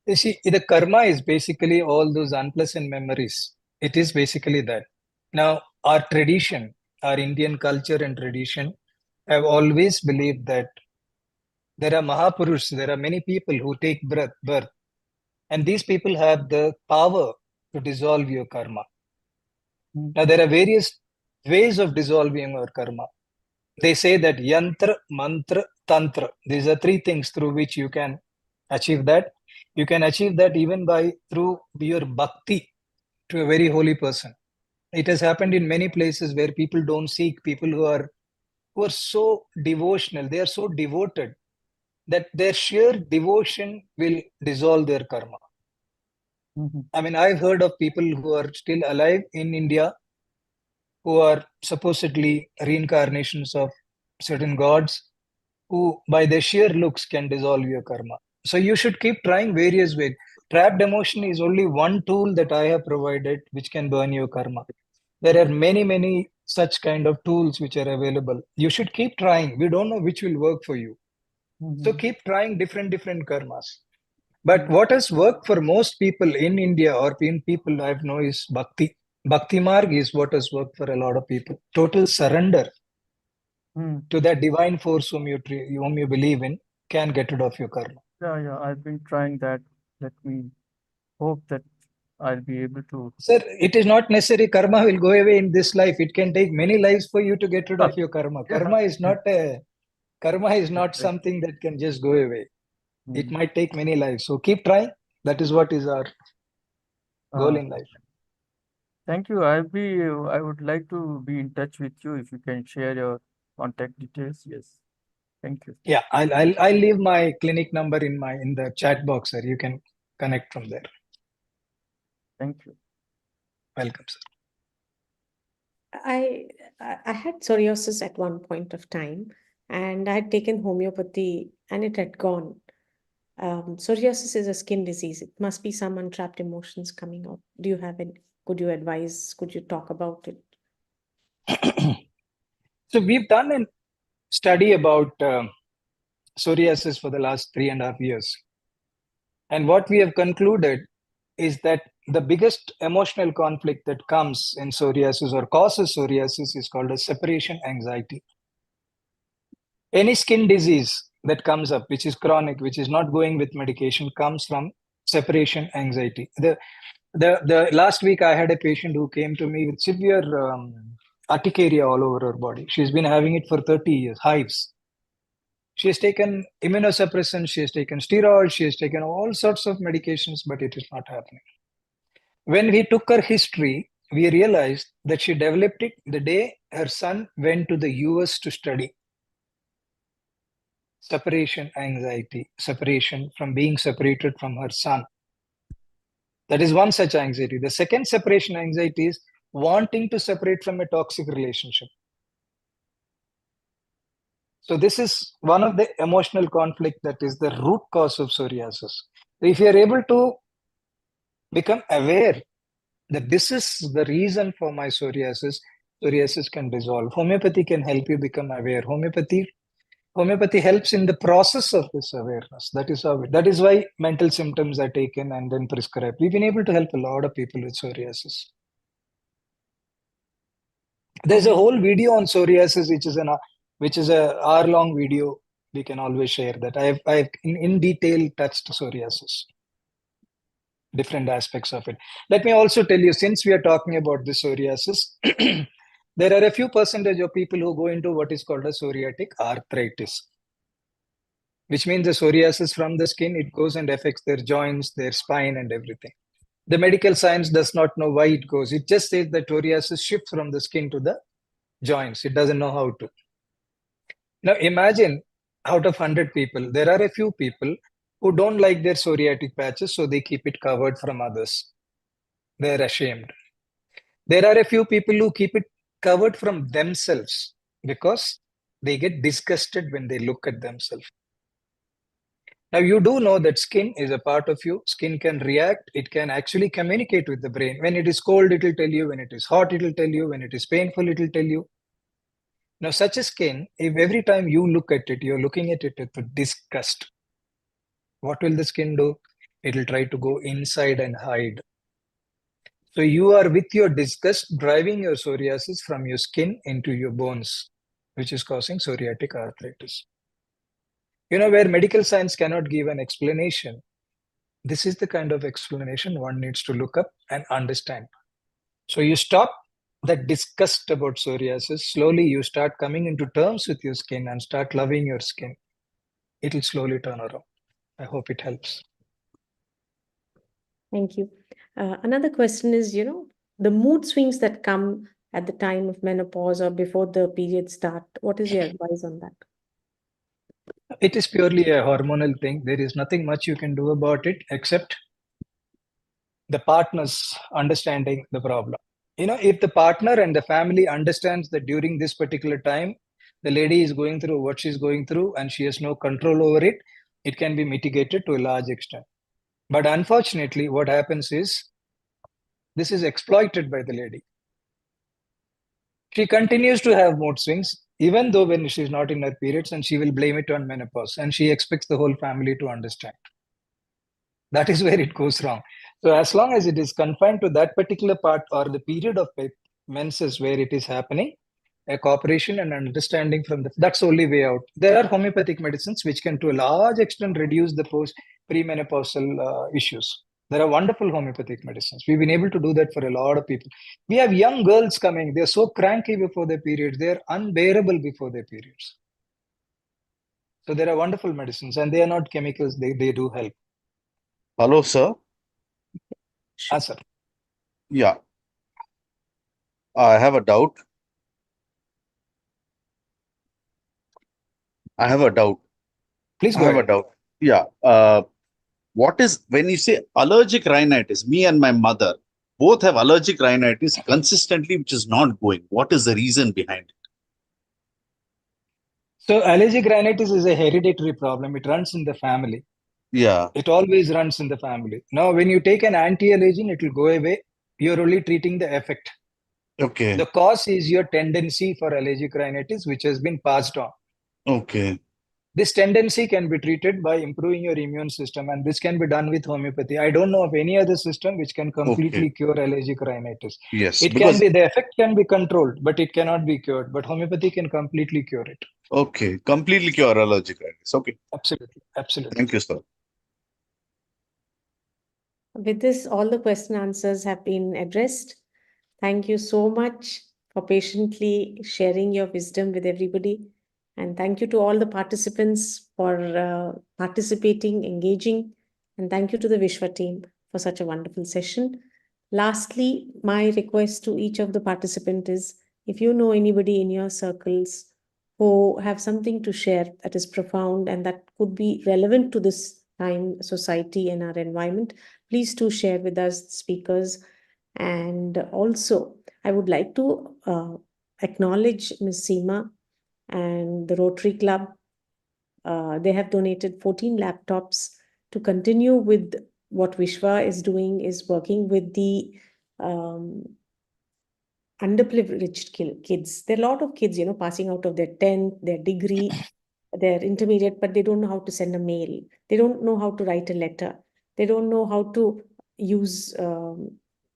you see, the karma is basically all those unpleasant memories. It is basically that. Now, our tradition, our Indian culture and tradition have always believed that there are Mahapurushs, there are many people who take birth, and these people have the power to dissolve your karma. Now, there are various ways of dissolving our karma. They say that yantra, mantra, tantra. These are three things through which you can achieve that. You can achieve that even by through your bhakti to a very holy person. It has happened in many places where people don't seek, people who are so devotional, they are so devoted that their sheer devotion will dissolve their karma. I mean, I've heard of people who are still alive in India who are supposedly reincarnations of certain gods who, by their sheer looks, can dissolve your karma. So you should keep trying various ways. Trapped emotion is only one tool that I have provided which can burn your karma. There are many, many such kind of tools which are available. You should keep trying. We don't know which will work for you. So keep trying different karmas. But what has worked for most people in India or in people I've known is bhakti. Bhakti marg is what has worked for a lot of people. Total surrender to that divine force whom you believe in can get rid of your karma. Yeah, I've been trying that. Let me hope that I'll be able to. Sir, it is not necessary karma will go away in this life. It can take many lives for you to get rid of your karma. Karma is not something that can just go away. It might take many lives. So keep trying. That is what is our goal in life. Thank you. I would like to be in touch with you if you can share your contact details. Yes. Thank you. Yeah, I'll leave my clinic number in the chat box, sir. You can connect from there. Thank you. Welcome, sir. I had psoriasis at one point of time, and I had taken homeopathy, and it had gone. Psoriasis is a skin disease. It must be some untrapped emotions coming out. Do you have any? Could you advise? Could you talk about it? So we've done a study about psoriasis for the last 3.5 years. And what we have concluded is that the biggest emotional conflict that comes in psoriasis or causes psoriasis is called a separation anxiety. Any skin disease that comes up, which is chronic, which is not going with medication, comes from separation anxiety. The last week I had a patient who came to me with severe urticaria all over her body. She's been having it for 30 years, hives. She has taken immunosuppressants, she has taken steroids, she has taken all sorts of medications, but it is not happening. When we took her history, we realized that she developed it the day her son went to the US to study. Separation anxiety, separation from being separated from her son. That is one such anxiety. The second separation anxiety is wanting to separate from a toxic relationship. So this is one of the emotional conflict that is the root cause of psoriasis. If you are able to become aware that this is the reason for my psoriasis can dissolve. Homeopathy can help you become aware. Homeopathy helps in the process of this awareness. That is why mental symptoms are taken and then prescribed. We've been able to help a lot of people with psoriasis. There's a whole video on psoriasis, which is a hour-long video, we can always share that. I've in detail touched psoriasis, different aspects of it. Let me also tell you, since we are talking about the psoriasis, there are a few percentage of people who go into what is called a psoriatic arthritis, which means the psoriasis from the skin, it goes and affects their joints, their spine, and everything. The medical science does not know why it goes. It just says that psoriasis shifts from the skin to the joints. It doesn't know how to. Now imagine, out of 100 people, there are a few people who don't like their psoriatic patches, so they keep it covered from others. They're ashamed. There are a few people who keep it covered from themselves because they get disgusted when they look at themselves. Now, you do know that skin is a part of you. Skin can react. It can actually communicate with the brain. When it is cold, it will tell you. When it is hot, it will tell you. When it is painful, it will tell you. Now, such a skin, if every time you look at it, you're looking at it with disgust, what will the skin do? It will try to go inside and hide. So you are with your disgust driving your psoriasis from your skin into your bones, which is causing psoriatic arthritis. You know, where medical science cannot give an explanation, this is the kind of explanation one needs to look up and understand. So you stop that disgust about psoriasis. Slowly you start coming into terms with your skin and start loving your skin. It will slowly turn around. I hope it helps. Thank you. Another question is, the mood swings that come at the time of menopause or before the periods start. What is your advice on that? It is purely a hormonal thing. There is nothing much you can do about it except the partners understanding the problem. You know, if the partner and the family understands that during this particular time, the lady is going through what she's going through and she has no control over it, it can be mitigated to a large extent. But unfortunately, what happens is this is exploited by the lady. She continues to have mood swings, even though when she's not in her periods, and she will blame it on menopause, and she expects the whole family to understand. That is where it goes wrong. So as long as it is confined to that particular part or the period of menses where it is happening, a cooperation and understanding from that's the only way out. There are homeopathic medicines which can to a large extent reduce the premenopausal issues. There are wonderful homeopathic medicines. We've been able to do that for a lot of people. We have young girls coming. They're so cranky before their periods. They're unbearable before their periods. So there are wonderful medicines and they are not chemicals. They do help. Hello, sir. Ah, sir. Yeah. I have a doubt. Please I go have a ahead. doubt. Yeah. What is, when you say allergic rhinitis, me and my mother both have allergic rhinitis consistently, which is not going. What is the reason behind it? So allergic rhinitis is a hereditary problem. It runs in the family. Yeah. It always runs in the family. Now, when you take an anti-allergen, it will go away. You're only treating the effect. Okay. The cause is your tendency for allergic rhinitis, which has been passed on. Okay. This tendency can be treated by improving your immune system, and this can be done with homeopathy. I don't know of any other system which can completely cure allergic rhinitis. Yes, It can be, the effect can be controlled, but it cannot be cured. But homeopathy can completely cure it. Okay, completely cure allergic rhinitis. Okay. Absolutely. Absolutely. Thank you, sir. With this, all the question answers have been addressed. Thank you so much for patiently sharing your wisdom with everybody. And thank you to all the participants for participating, engaging. And thank you to the Vishwa team for such a wonderful session. Lastly, my request to each of the participants is, if you know anybody in your circles who have something to share that is profound and that could be relevant to this time, society, and our environment, please do share with us, speakers. And also, I would like to acknowledge Ms. Seema and the Rotary Club. They have donated 14 laptops to continue with what Vishwa is doing, is working with the underprivileged kids. There are a lot of kids, passing out of their 10th, their degree, their intermediate, but they don't know how to send a mail. They don't know how to write a letter. They don't know how to use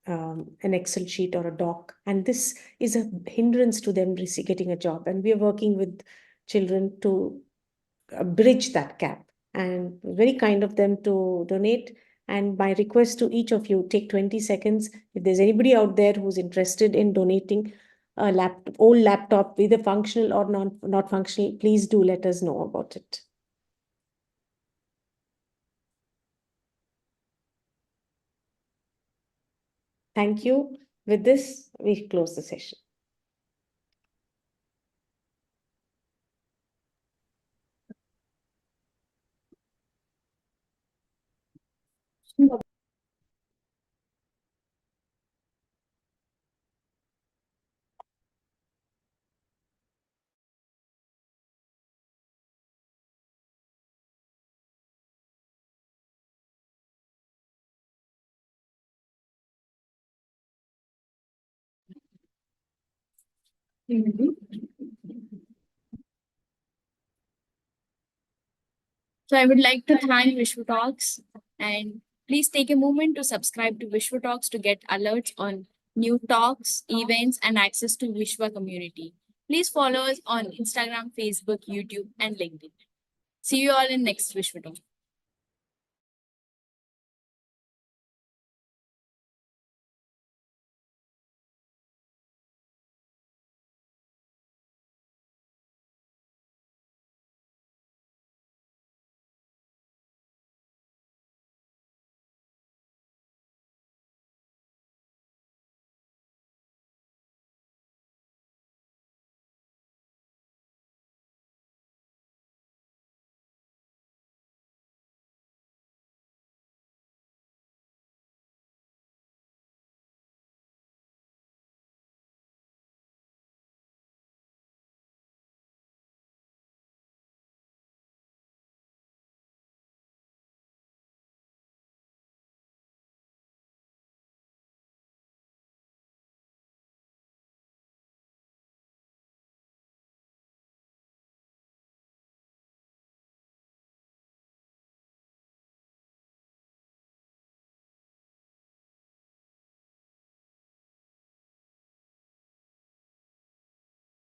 an Excel sheet or a doc. And this is a hindrance to them getting a job. And we are working with children to bridge that gap. And very kind of them to donate. And my request to each of you, take 20 seconds. If there's anybody out there who's interested in donating a old laptop, either functional or not functional, please do let us know about it. Thank you. With this, we close the session. So I would like to thank WishwaTalks, and please take a moment to subscribe to WishwaTalks to get alerts on new talks, events, and access to Wishwa community. Please follow us on Instagram, Facebook, YouTube, and LinkedIn. See you all in next WishwaTalk.